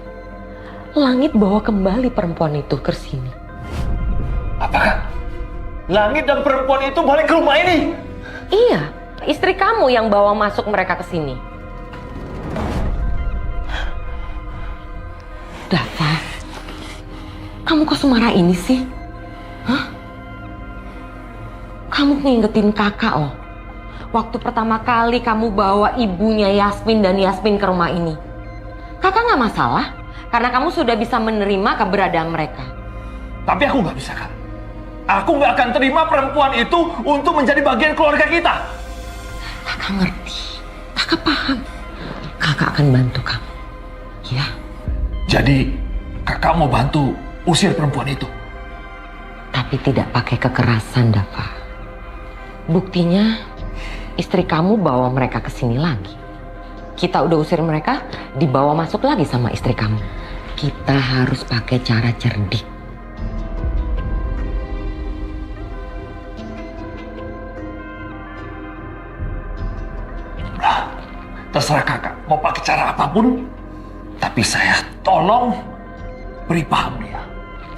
Langit bawa kembali perempuan itu ke sini. Apakah Langit dan perempuan itu balik ke rumah ini? Iya, istri kamu yang bawa masuk mereka ke sini. Dava, kamu kok semarah ini sih? Hah? Kamu ngingetin kakak loh. Waktu pertama kali kamu bawa ibunya Yasmin dan Yasmin ke rumah ini. Kakak nggak masalah, karena kamu sudah bisa menerima keberadaan mereka. Tapi aku nggak bisa, Kak. Aku nggak akan terima perempuan itu untuk menjadi bagian keluarga kita. Kakak ngerti, kakak paham. Kakak akan bantu kamu, ya? Jadi, kakak mau bantu usir perempuan itu? Tapi tidak pakai kekerasan, Dava. Buktinya, istri kamu bawa mereka ke sini lagi. Kita udah usir mereka, dibawa masuk lagi sama istri kamu. Kita harus pakai cara cerdik. Terserah kakak, mau pakai cara apapun. Tapi saya tolong beri paham dia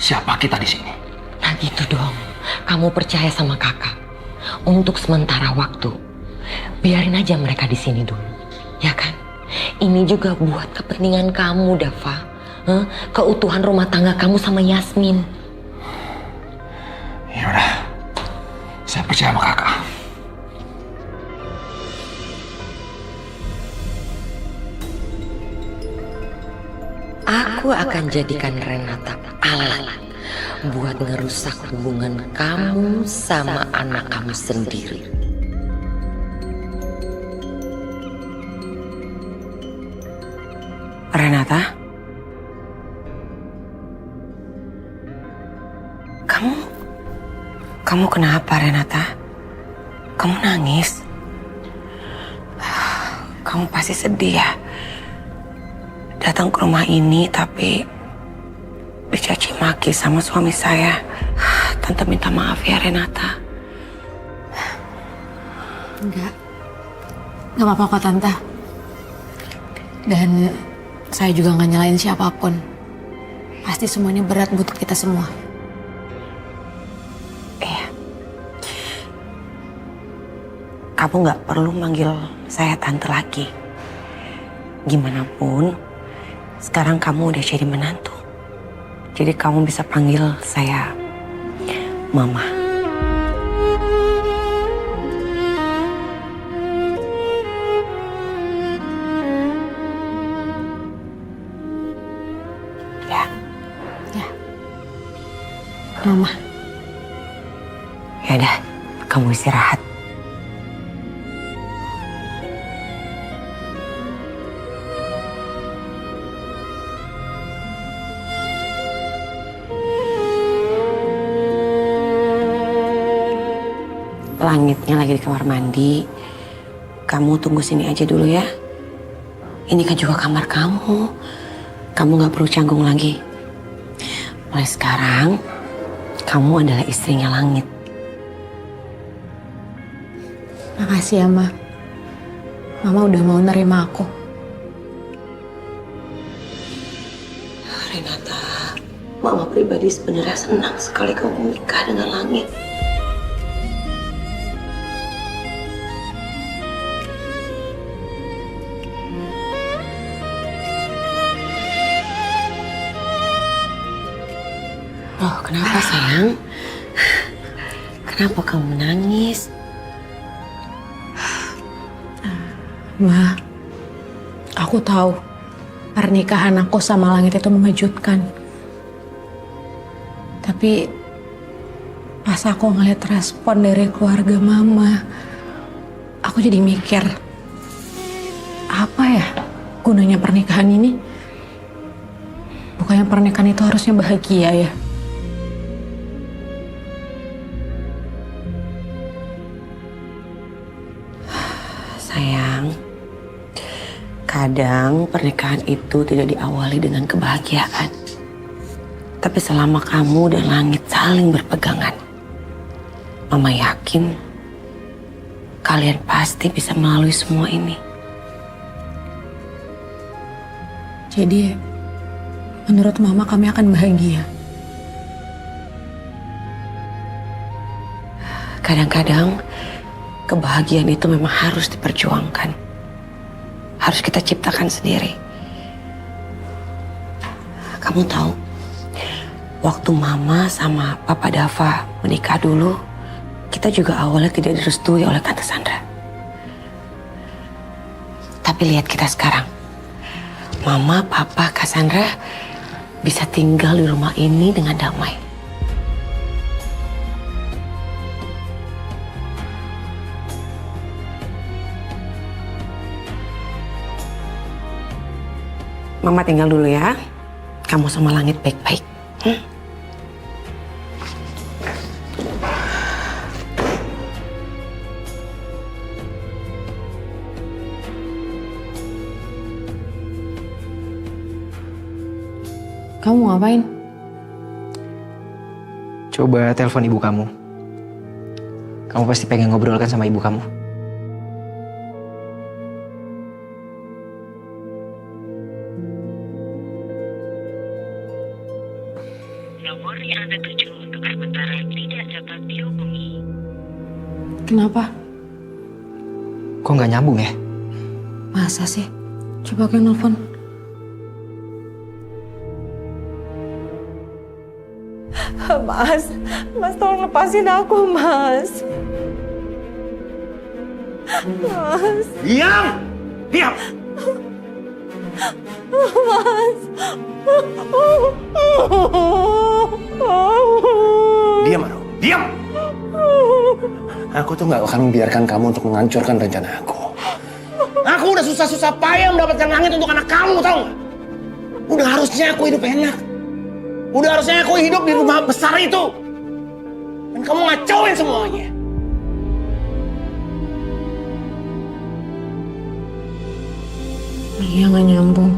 siapa kita di sini. Nah gitu dong, kamu percaya sama kakak. Untuk sementara waktu, biarin aja mereka di sini dulu, ya kan? Ini juga buat kepentingan kamu, Dava. Keutuhan rumah tangga kamu sama Yasmin. Ya udah, saya percaya sama kakak. Aku akan jadikan Renata alat buat ngerusak hubungan kamu sama anak kamu sendiri. Renata? Kamu kenapa, Renata? Kamu nangis? Kamu pasti sedih ya? Datang ke rumah ini tapi dicaci maki sama suami saya. Tante minta maaf ya, Renata. Enggak apa-apa kok, Tante. Dan saya juga nggak nyalain siapapun. Pasti semuanya berat buat kita semua. Iya. Kamu nggak perlu manggil saya tante lagi. Gimana pun, sekarang kamu udah jadi menantu. Jadi kamu bisa panggil saya Mama. Ya. Mama. Ya udah, kamu istirahat. Langitnya lagi di kamar mandi. Kamu tunggu sini aja dulu ya. Ini kan juga kamar kamu. Kamu gak perlu canggung lagi. Mulai sekarang, kamu adalah istrinya Langit. Makasih ya, Ma. Mama udah mau nerima aku. Renata, Mama pribadi sebenarnya senang sekali kamu menikah dengan Langit. Loh, kenapa sayang? Kenapa kamu menangis? Ma, aku tahu pernikahan aku sama Langit itu mengejutkan. Tapi pas aku ngeliat respon dari keluarga Mama, aku jadi mikir, apa ya gunanya pernikahan ini? Bukannya pernikahan itu harusnya bahagia ya? Sayang, kadang pernikahan itu tidak diawali dengan kebahagiaan. Tapi selama kamu dan Langit saling berpegangan, Mama yakin kalian pasti bisa melalui semua ini. Jadi, menurut Mama kami akan bahagia. Kadang-kadang kebahagiaan itu memang harus diperjuangkan. Harus kita ciptakan sendiri. Kamu tahu, waktu Mama sama Papa Dava menikah dulu, kita juga awalnya tidak direstui oleh Tante Sandra. Tapi lihat kita sekarang. Mama, Papa, Cassandra bisa tinggal di rumah ini dengan damai. Mama tinggal dulu ya. Kamu sama Langit baik-baik. Kamu mau ngapain? Coba telepon ibu kamu. Kamu pasti pengen ngobrol kan sama ibu kamu. Nomor yang Anda tuju untuk sementara tidak dapat dihubungi. Kenapa? Kok nggak nyambung ya? Masa sih? Coba aku nelfon. Mas tolong lepasin aku, Mas. Mas. Diam! Diam! Diam, Aru. Diam! Aku tuh gak akan membiarkan kamu untuk menghancurkan rencana aku. Aku udah susah-susah payah mendapatkan Langit untuk anak kamu, tau gak? Udah harusnya aku hidup enak. Udah harusnya aku hidup di rumah besar itu. Dan kamu ngacauin semuanya. Iya, gak nyambung.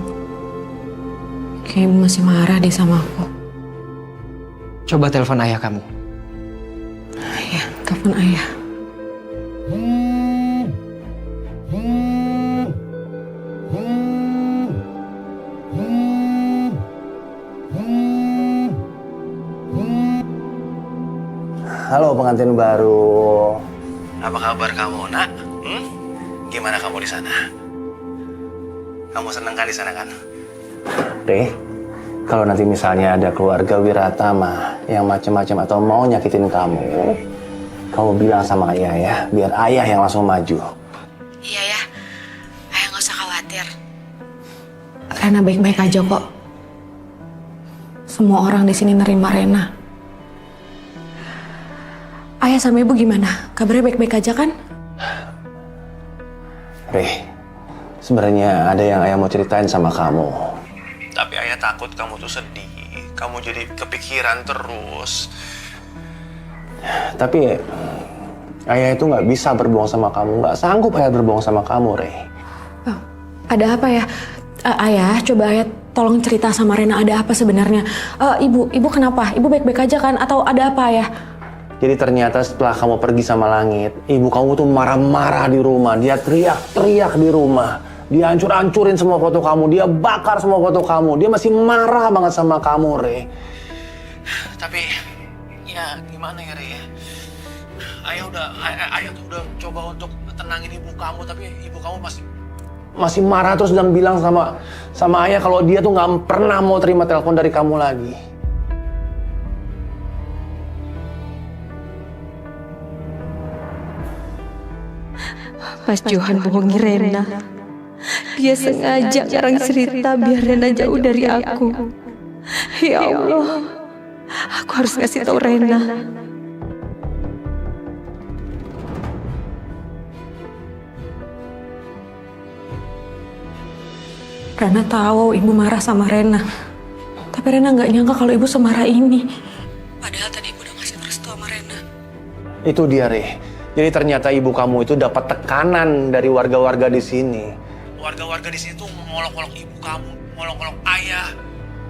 Kayak ibu masih marah deh sama aku. Coba telepon ayah kamu. Iya, telepon ayah. Halo pengantin baru. Apa kabar kamu, Nak? Gimana kamu di sana? Kamu seneng kan di sana kan? Deh, kalau nanti misalnya ada keluarga Wiratama yang macam-macam atau mau nyakitin kamu bilang sama ayah ya, biar ayah yang langsung maju. Iya ya, ayah gak usah khawatir. Rena baik-baik aja kok. Semua orang di sini nerima Rena. Ayah sama ibu gimana? Kabarnya baik-baik aja kan? Reh, sebenarnya ada yang ayah mau ceritain sama kamu. Tapi ayah takut kamu tuh sedih, kamu jadi kepikiran terus. Tapi Ayah itu nggak bisa berbohong sama kamu, nggak sanggup ayah berbohong sama kamu, Rey. Oh, ada apa ya? Ayah, coba ayah tolong cerita sama Rena ada apa sebenarnya. Ibu kenapa? Ibu baik-baik aja kan? Atau ada apa ya? Jadi ternyata setelah kamu pergi sama Langit, ibu kamu tuh marah-marah di rumah, dia teriak-teriak di rumah. Dia hancur-hancurin semua foto kamu, dia bakar semua foto kamu, dia masih marah banget sama kamu, Rey. Tapi, ya gimana ya, Rey? Ayah tuh udah coba untuk tenangin ibu kamu, tapi ibu kamu masih marah terus dan bilang sama ayah kalau dia tuh nggak pernah mau terima telepon dari kamu lagi. Mas Johan bohongi Rena. Dia sengaja ngarang cerita biar Rena jauh dari aku. Ya Allah, aku harus ngasih tahu Rena. Rena tahu ibu marah sama Rena. Tapi Rena nggak nyangka kalau ibu semarah ini. Padahal tadi ibu udah ngasih restu sama Rena. Itu dia, Rey. Jadi ternyata ibu kamu itu dapat tekanan dari warga-warga di sini. Warga-warga di sini tuh mengolok-olok ibu kamu, mengolok-olok ayah,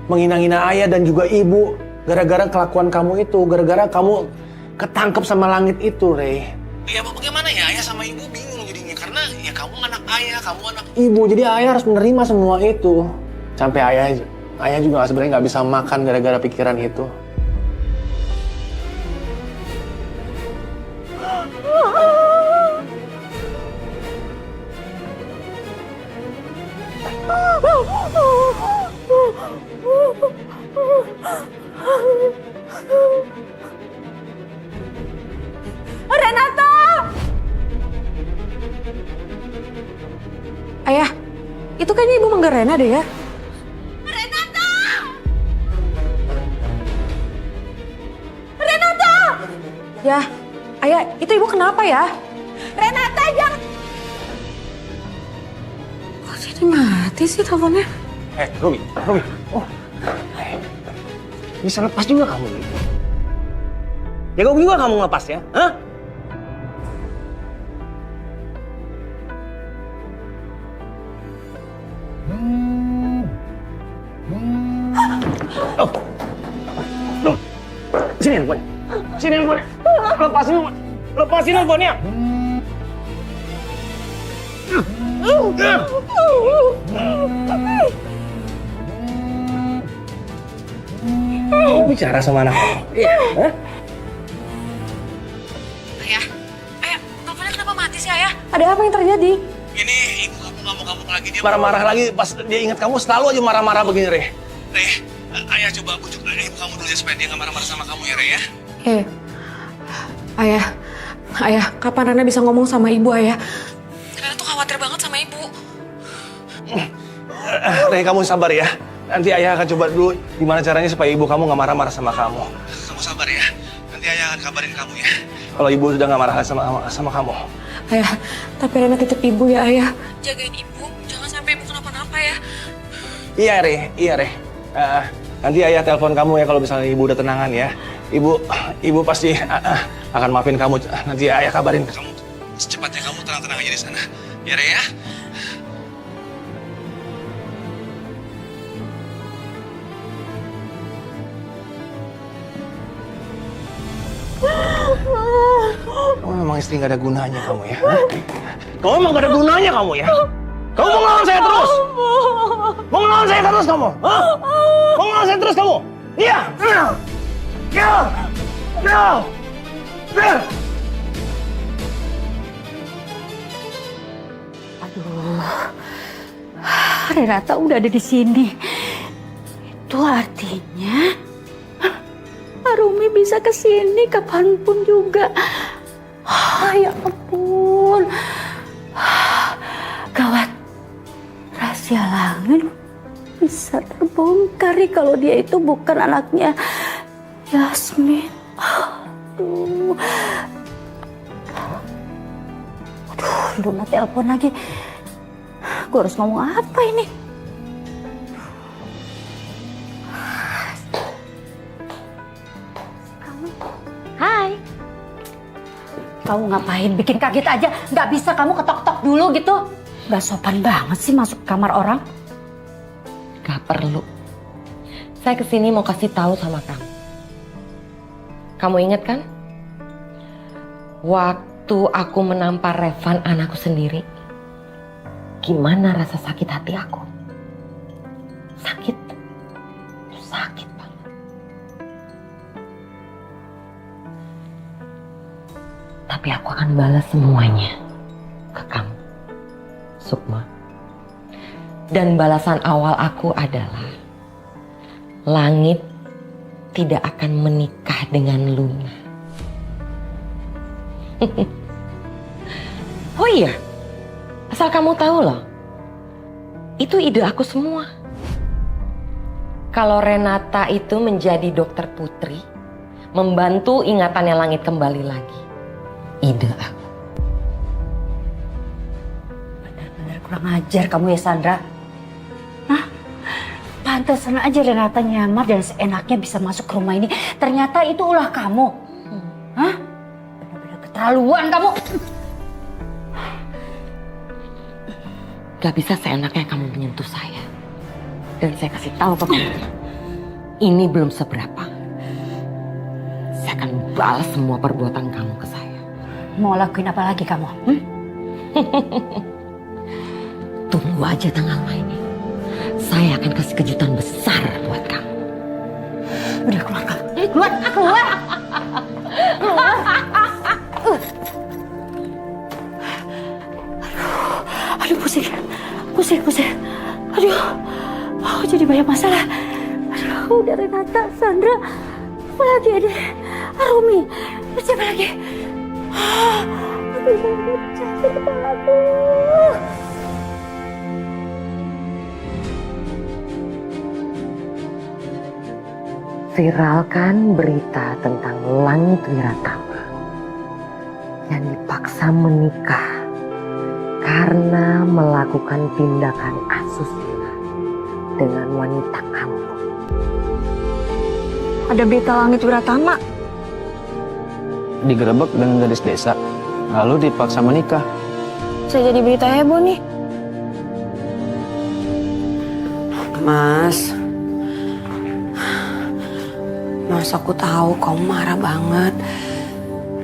menghina-hina ayah dan juga ibu. Gara-gara kelakuan kamu itu, gara-gara kamu ketangkep sama Langit itu, Rey. Ya bagaimana ya, ayah sama ibu bingung jadinya. Karena ya kamu anak ayah, kamu anak ibu. Jadi ayah harus menerima semua itu. Sampai ayah juga sebenarnya nggak bisa makan gara-gara pikiran itu. Renata! Ayah, itu kayaknya ibu manggil Rena deh ya. Renata! Renata! Ya, ayah, itu ibu kenapa ya? Renata, jangan... Kok jadi mati sih teleponnya? Rumi. Oh. Bisa lepas juga kamu. Jago juga kamu ngelepas ya? Hah? Oh. Sini handphone. Sini handphone. Lepasin handphonenya. Bicara sama anak kamu. Hah? Ayah, teleponnya kenapa mati sih ayah? Ada apa yang terjadi? Ini ibu kamu ngamuk-ngamuk lagi, dia marah-marah lagi pas dia ingat kamu selalu aja marah-marah begini, Rey. Rey, ayah coba bujuk ibu kamu dulu ya supaya dia nggak marah-marah sama kamu ya, Rey ya. Ayah, kapan Rena bisa ngomong sama ibu ayah? Rena tuh khawatir banget sama ibu. Rey, kamu sabar ya. Nanti ayah akan coba dulu gimana caranya supaya ibu kamu nggak marah-marah sama kamu. Kamu sabar ya. Nanti ayah akan kabarin kamu ya. Kalau ibu sudah nggak marah sama kamu. Ayah, tapi Rena titip ibu ya ayah. Jagain ibu, jangan sampai ibu kenapa-napa ya. Iya, Rey. Nanti ayah telepon kamu ya kalau misalnya ibu udah tenangan ya. Ibu pasti akan maafin kamu. Nanti ayah kabarin kamu. Secepatnya kamu tenang-tenang aja di sana. Ya, Rey ya. Kamu memang istri gak ada gunanya kamu ya. Kamu memang gak ada gunanya kamu ya. Kamu mau ngelawan saya terus? Mau ngelawan saya terus kamu? Hah? Mau ngelawan saya terus kamu? Iya. Aduh, Renata udah ada di sini. Itu artinya Rumi bisa ke sini kapanpun juga. Ya ampun, gawat. Rahasia Langit bisa terbongkar nih kalau dia itu bukan anaknya Yasmin. Aduh, Luna telepon lagi. Gue harus ngomong apa ini? Kamu ngapain? Bikin kaget aja. Nggak bisa kamu ketok-ketok dulu gitu. Nggak sopan banget sih masuk kamar orang. Gak perlu. Saya kesini mau kasih tahu sama kamu. Kamu ingat kan? Waktu aku menampar Revan anakku sendiri. Gimana rasa sakit hati aku? Sakit. Sakit banget. Tapi aku akan balas semuanya ke kamu, Sukma. Dan balasan awal aku adalah Langit tidak akan menikah dengan Luna. Oh iya, asal kamu tahu loh, itu ide aku semua. Kalau Renata itu menjadi dokter Putri, membantu ingatannya Langit kembali lagi. Ide aku. Benar-benar kurang ajar kamu ya Sandra. Hah? Pantesan aja Renata nyamar dan seenaknya bisa masuk ke rumah ini. Ternyata itu ulah kamu. Hah? Benar-benar keterlaluan kamu. Gak bisa seenaknya kamu menyentuh saya. Dan saya kasih tahu ke kamu, ini belum seberapa. Saya akan balas semua perbuatan kamu ke saya. Mau lakuin apa lagi kamu? Tunggu aja tanggal mainnya. Saya akan kasih kejutan besar buat kamu. Udah keluar kamu. Keluar, keluar. Aduh, pusing. Aduh, aku jadi banyak masalah. Aduh, udah Renata, Sandra, apa lagi ada? Arumi, siapa lagi? Aduh, capek kepalaku. Viralkan berita tentang Langit Wiratama yang dipaksa menikah karena melakukan tindakan asusila dengan wanita kampung. Ada berita Langit Wiratama. Digerebek dengan gadis desa, lalu dipaksa menikah. Saya jadi berita heboh nih. Mas, aku tahu kamu marah banget.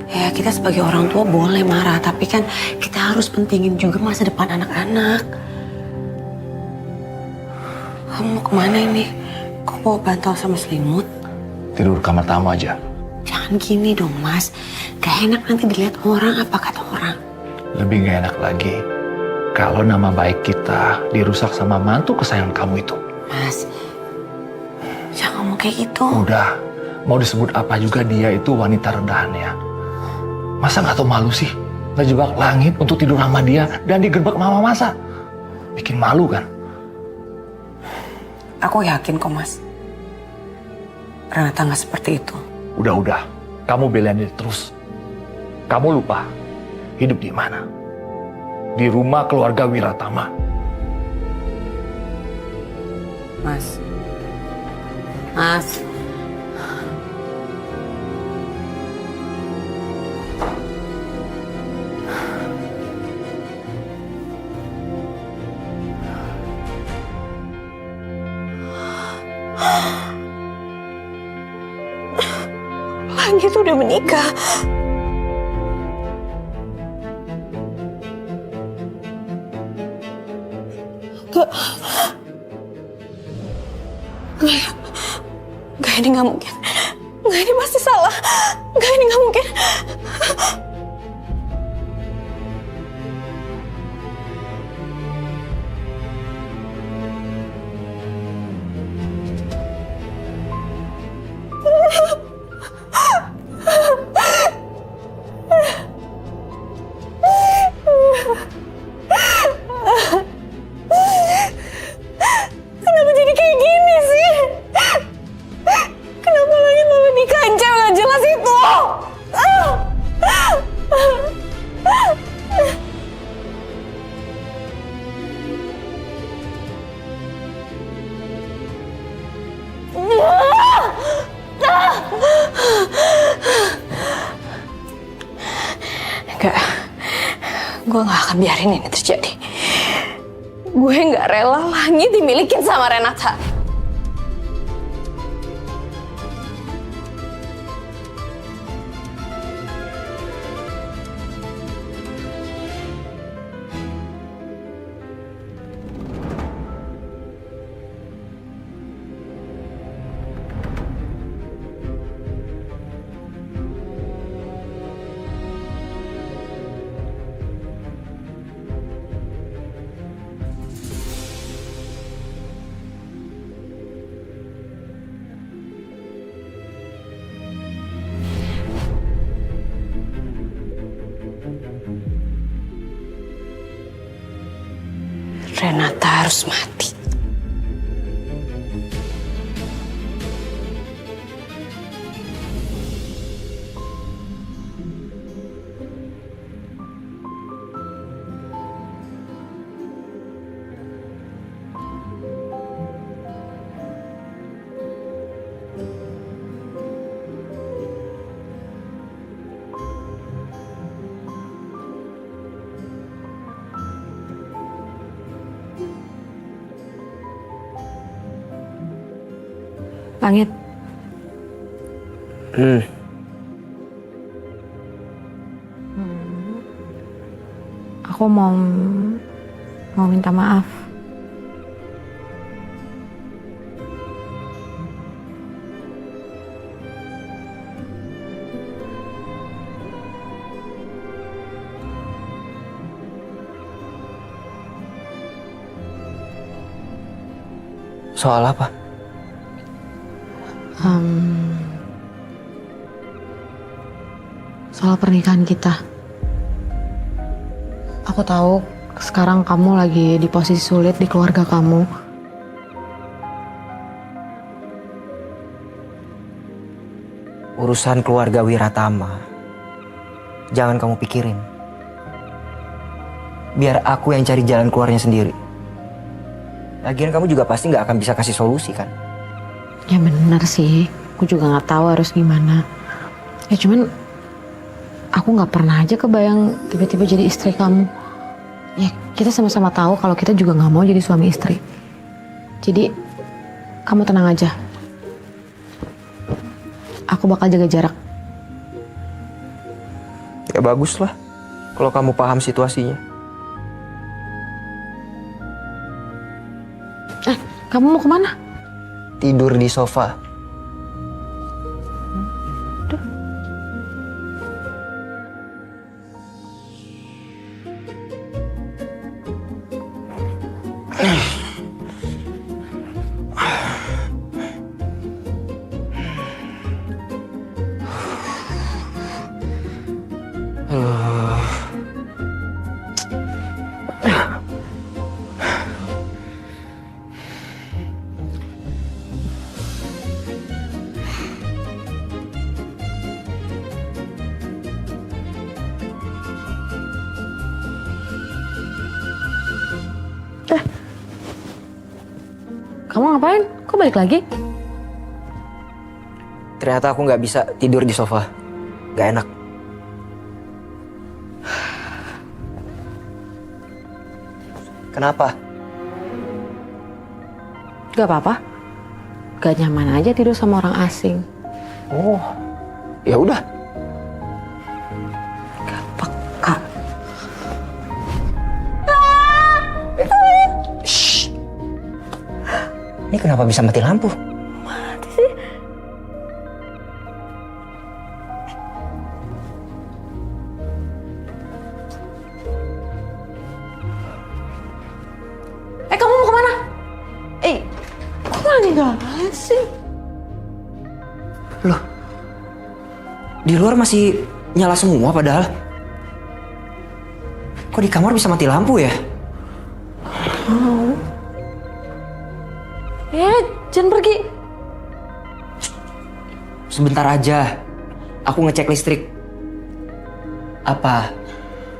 Ya kita sebagai orang tua boleh marah, tapi kan kita harus pentingin juga masa depan anak-anak. Kamu mau kemana ini? Kok bawa bantal sama selimut? Tidur kamar tamu aja. Jangan gini dong Mas, gak enak nanti dilihat orang, apa kata orang. Lebih gak enak lagi kalau nama baik kita dirusak sama mantu kesayangan kamu itu. Mas, jangan ngomong kayak gitu. Udah, mau disebut apa juga dia itu wanita rendahannya. Masa gak tau malu sih? Ngejebak Langit untuk tidur sama dia dan digerebek mama masa? Bikin malu kan? Aku yakin kok Mas, Renata gak seperti itu. Udah, kamu belain dia terus. Kamu lupa hidup di mana? Di rumah keluarga Wiratama. Mas. Langit udah menikah. Gak, ini gak mungkin. Gak, ini pasti salah. Gak, ini gak mungkin. Kenapa jadi kayak gini sih? Kenapa Langit mau menikah? Jangan jelas itu. Gue gak akan biarin ini terjadi. Gue gak rela Langit dimilikin sama Renata. Renata harus mati. Langit. Aku mau minta maaf. Soal apa? Soal pernikahan kita. Aku tahu sekarang kamu lagi di posisi sulit di keluarga kamu. Urusan keluarga Wiratama, jangan kamu pikirin. Biar aku yang cari jalan keluarnya sendiri. Lagian kamu juga pasti nggak akan bisa kasih solusi kan? Ya benar sih, aku juga nggak tahu harus gimana. Ya cuman aku nggak pernah aja kebayang tiba-tiba jadi istri kamu. Ya kita sama-sama tahu kalau kita juga nggak mau jadi suami istri. Jadi kamu tenang aja. Aku bakal jaga jarak. Ya bagus lah, kalau kamu paham situasinya. Kamu mau kemana? Tidur di sofa. Kamu ngapain? Kok balik lagi? Ternyata aku nggak bisa tidur di sofa. Nggak enak. Kenapa? Gak apa-apa. Gak nyaman aja tidur sama orang asing. Oh, ya udah. Gak peka. Shh. Ini kenapa bisa mati lampu? Mati sih. Kamu mau kemana? Kok gak jalan sih? Loh, di luar masih nyala semua padahal. Kok di kamar bisa mati lampu ya? Jangan pergi. Sebentar aja. Aku ngecek listrik. Apa?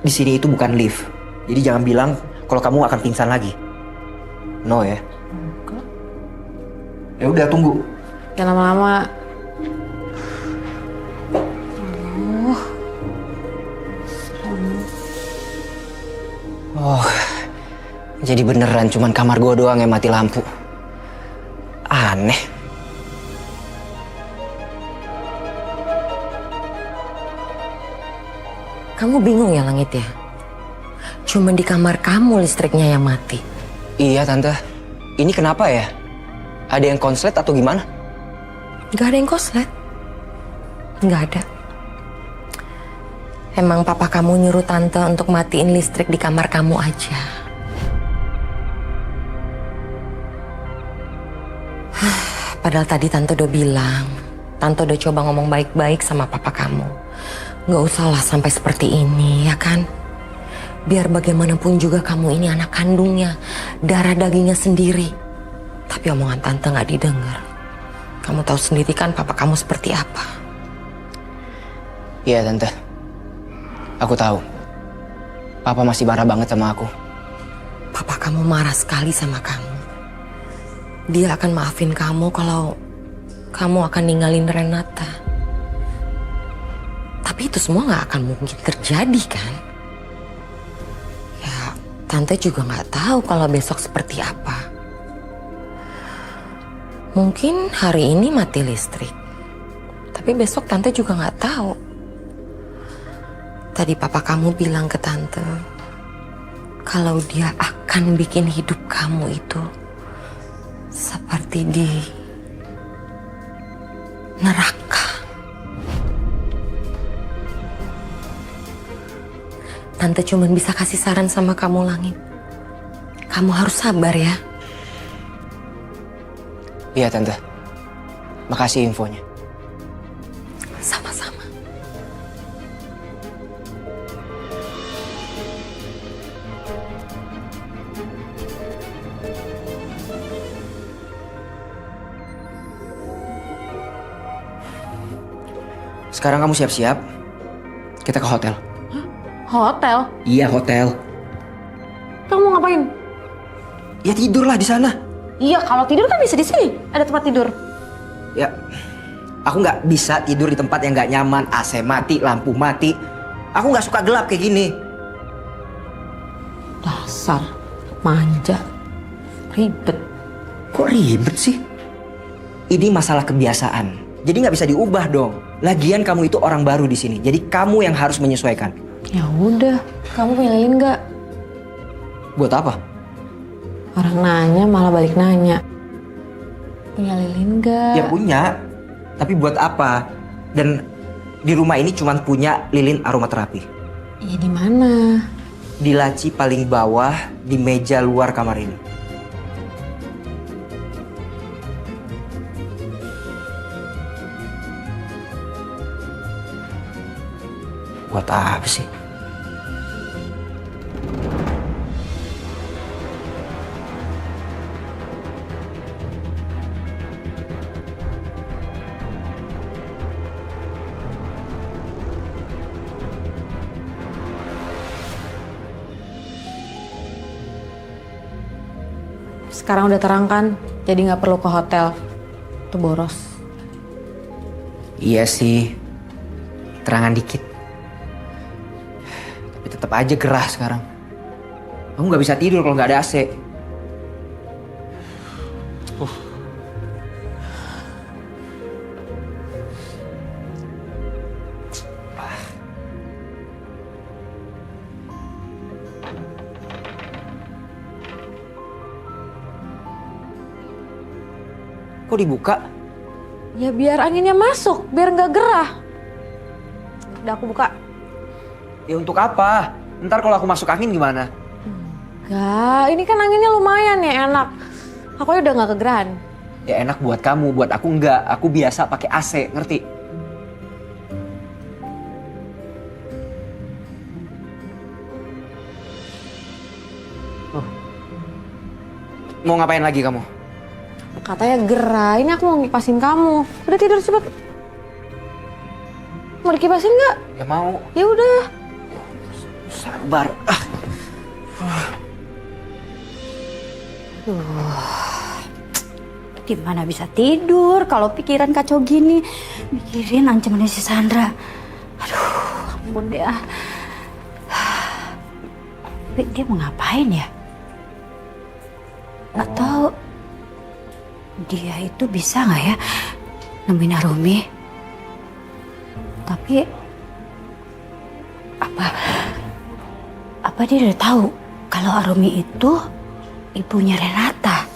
Di sini itu bukan lift. Jadi jangan bilang kalau kamu akan pingsan lagi. No ya? Enggak. Ya udah tunggu. Jangan lama-lama. Oh, jadi beneran cuman kamar gua doang yang mati lampu. Aneh. Kamu bingung ya Langit ya? Cuman di kamar kamu listriknya yang mati. Iya Tante, ini kenapa ya? Ada yang konslet atau gimana? Gak ada yang konslet. Gak ada. Emang papa kamu nyuruh tante untuk matiin listrik di kamar kamu aja. Padahal tadi tante udah bilang, tante udah coba ngomong baik-baik sama papa kamu. Gak usahlah sampai seperti ini, ya kan? Biar bagaimanapun juga kamu ini anak kandungnya, darah dagingnya sendiri. Tapi omongan tante gak didengar. Kamu tahu sendiri kan papa kamu seperti apa. Iya Tante, aku tahu. Papa masih marah banget sama aku. Papa kamu marah sekali sama kamu. Dia akan maafin kamu kalau kamu akan ninggalin Renata. Tapi itu semua gak akan mungkin terjadi kan? Ya, Tante juga gak tahu kalau besok seperti apa. Mungkin hari ini mati listrik. Tapi besok Tante juga gak tahu. Tadi papa kamu bilang ke Tante, kalau dia akan bikin hidup kamu itu seperti di neraka. Tante cuma bisa kasih saran sama kamu, Langit. Kamu harus sabar ya. Iya Tante, makasih infonya. Sama-sama. Sekarang kamu siap-siap, kita ke hotel. Hotel? Iya hotel. Kamu mau ngapain? Ya tidurlah di sana. Iya, kalau tidur kan bisa di sini. Ada tempat tidur. Ya, aku nggak bisa tidur di tempat yang nggak nyaman, AC mati, lampu mati. Aku nggak suka gelap kayak gini. Dasar manja, ribet. Kok ribet sih? Ini masalah kebiasaan. Jadi nggak bisa diubah dong. Lagian kamu itu orang baru di sini. Jadi kamu yang harus menyesuaikan. Ya udah, kamu punya lilin nggak? Buat apa? Orang nanya malah balik nanya. Punya lilin nggak? Ya punya. Tapi buat apa? Dan di rumah ini cuma punya lilin aromaterapi. Iya di mana? Di laci paling bawah di meja luar kamar ini. Buat apa sih? Sekarang udah terang kan, jadi nggak perlu ke hotel. Itu boros. Iya sih, terangan dikit. Tapi tetap aja gerah sekarang. Aku nggak bisa tidur kalau nggak ada AC. Kok dibuka? Ya biar anginnya masuk, biar nggak gerah. Udah aku buka. Ya untuk apa? Ntar kalau aku masuk angin gimana? Enggak, ini kan anginnya lumayan ya, enak. Aku udah nggak kegerahan. Ya enak buat kamu, buat aku enggak. Aku biasa pakai AC, ngerti? Mau ngapain lagi kamu? Katanya gerah, ini aku mau ngipasin kamu. Udah tidur cepet. Mau dikipasin nggak? Ya mau. Ya udah. Sabar. Gimana bisa tidur kalau pikiran kacau gini? Mikirin ancamannya si Sandra. Aduh, ampun deh ah. Tapi dia mau ngapain ya? Atau dia itu bisa nggak ya nemuin Arumi? Tapi apa dia udah tahu kalau Arumi itu ibunya Renata?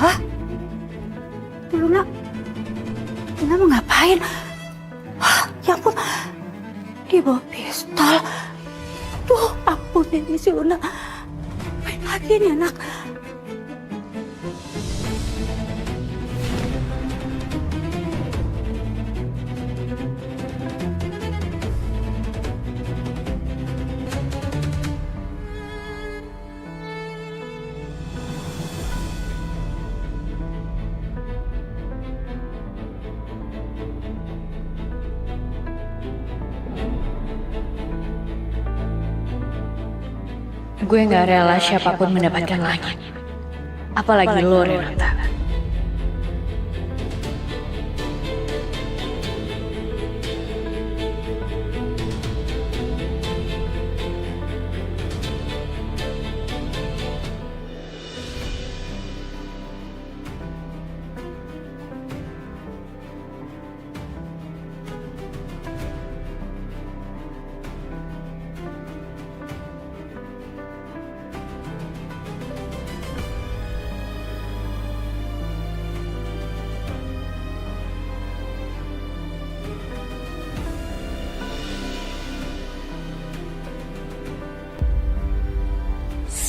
Hah? Luna mau ngapain? Hah, ya ampun, dia bawa pistol. Duh, ampun ini si Luna. Main lagi nih anak. Gue gak rela siapapun mendapatkan langit. Apalagi lo, Renata.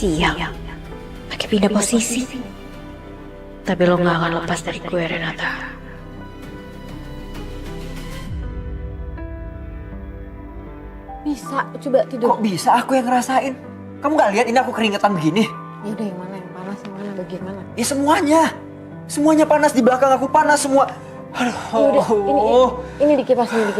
Sial, pakai pindah posisi. Tapi lo gak akan lepas dari gue, Renata. Bisa, coba tidur. Kok bisa aku yang ngerasain? Kamu gak lihat ini aku keringetan begini? Ya udah, yang mana yang panas, yang mana bagian mana? Ya semuanya. Semuanya panas, di belakang aku panas semua. Aduh. Ya udah, ini dikipasin.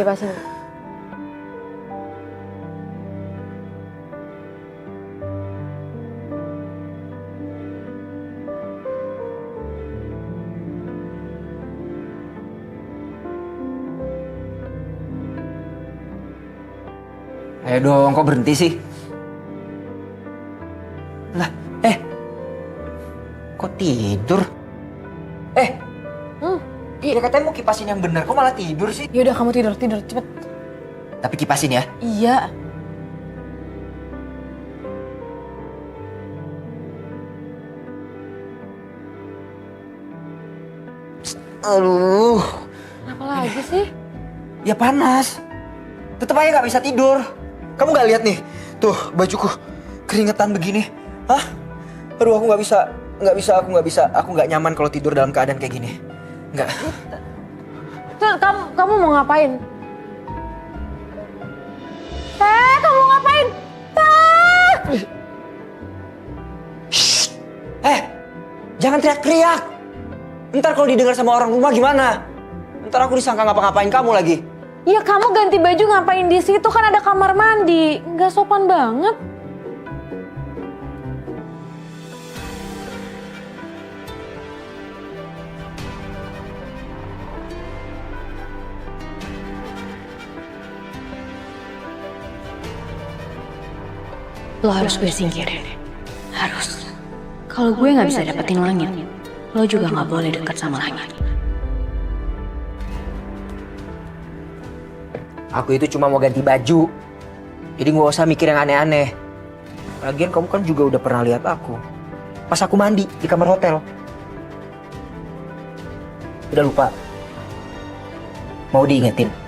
Ayo dong, kok berhenti sih? Lah, kok tidur? Iya katanya mau kipasin yang bener, kok malah tidur sih? Ya udah, kamu tidur, cepet. Tapi kipasin ya? Iya. Aduh. Apa lagi sih? Ya panas. Tetep aja gak bisa tidur. Kamu gak lihat nih? Tuh, bajuku keringetan begini. Hah? Aduh, aku gak bisa. Aku gak nyaman kalau tidur dalam keadaan kayak gini. Nggak. Kamu mau ngapain? Kamu mau ngapain? Jangan teriak-teriak. Ntar kalau didengar sama orang rumah gimana? Ntar aku disangka ngapa-ngapain kamu lagi. Ya kamu ganti baju ngapain di situ, kan ada kamar mandi. Nggak sopan banget. Lo harus gue singkirin. Harus. Kalau gue gak bisa dapetin langit, lo juga gak boleh dekat sama langit. Aku itu cuma mau ganti baju. Jadi gak usah mikir yang aneh-aneh. Lagian kamu kan juga udah pernah lihat aku. Pas aku mandi di kamar hotel. Udah lupa? Mau diingetin?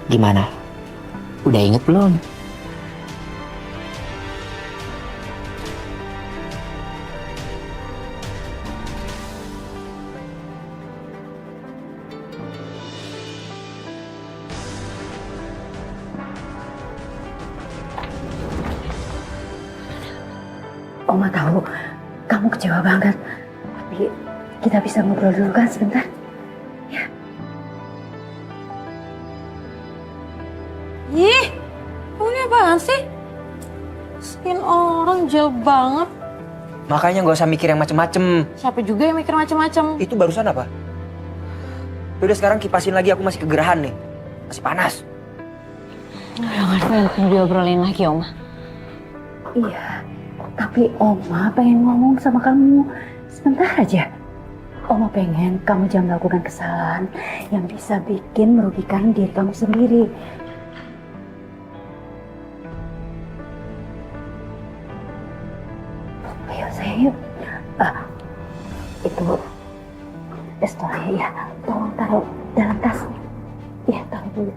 Gimana? Udah inget belum? Oma tahu kamu kecewa banget. Tapi kita bisa ngobrol dulu kan sebentar? Ya. Ih, kamu ini apaan sih? Skin orang jauh banget. Makanya nggak usah mikir yang macem-macem. Siapa juga yang mikir macam-macam? Itu barusan apa? Udah sekarang kipasin lagi, aku masih kegerahan nih. Masih panas. Udah nggak pengen diobrolin lagi, Oma. Iya, tapi Oma pengen ngomong sama kamu sebentar aja. Oma pengen kamu jangan melakukan kesalahan yang bisa bikin merugikan diri kamu sendiri. Ayo sayang yuk. Itu pistolnya ya, tolong taruh dalam tas. Ya taruh dulu.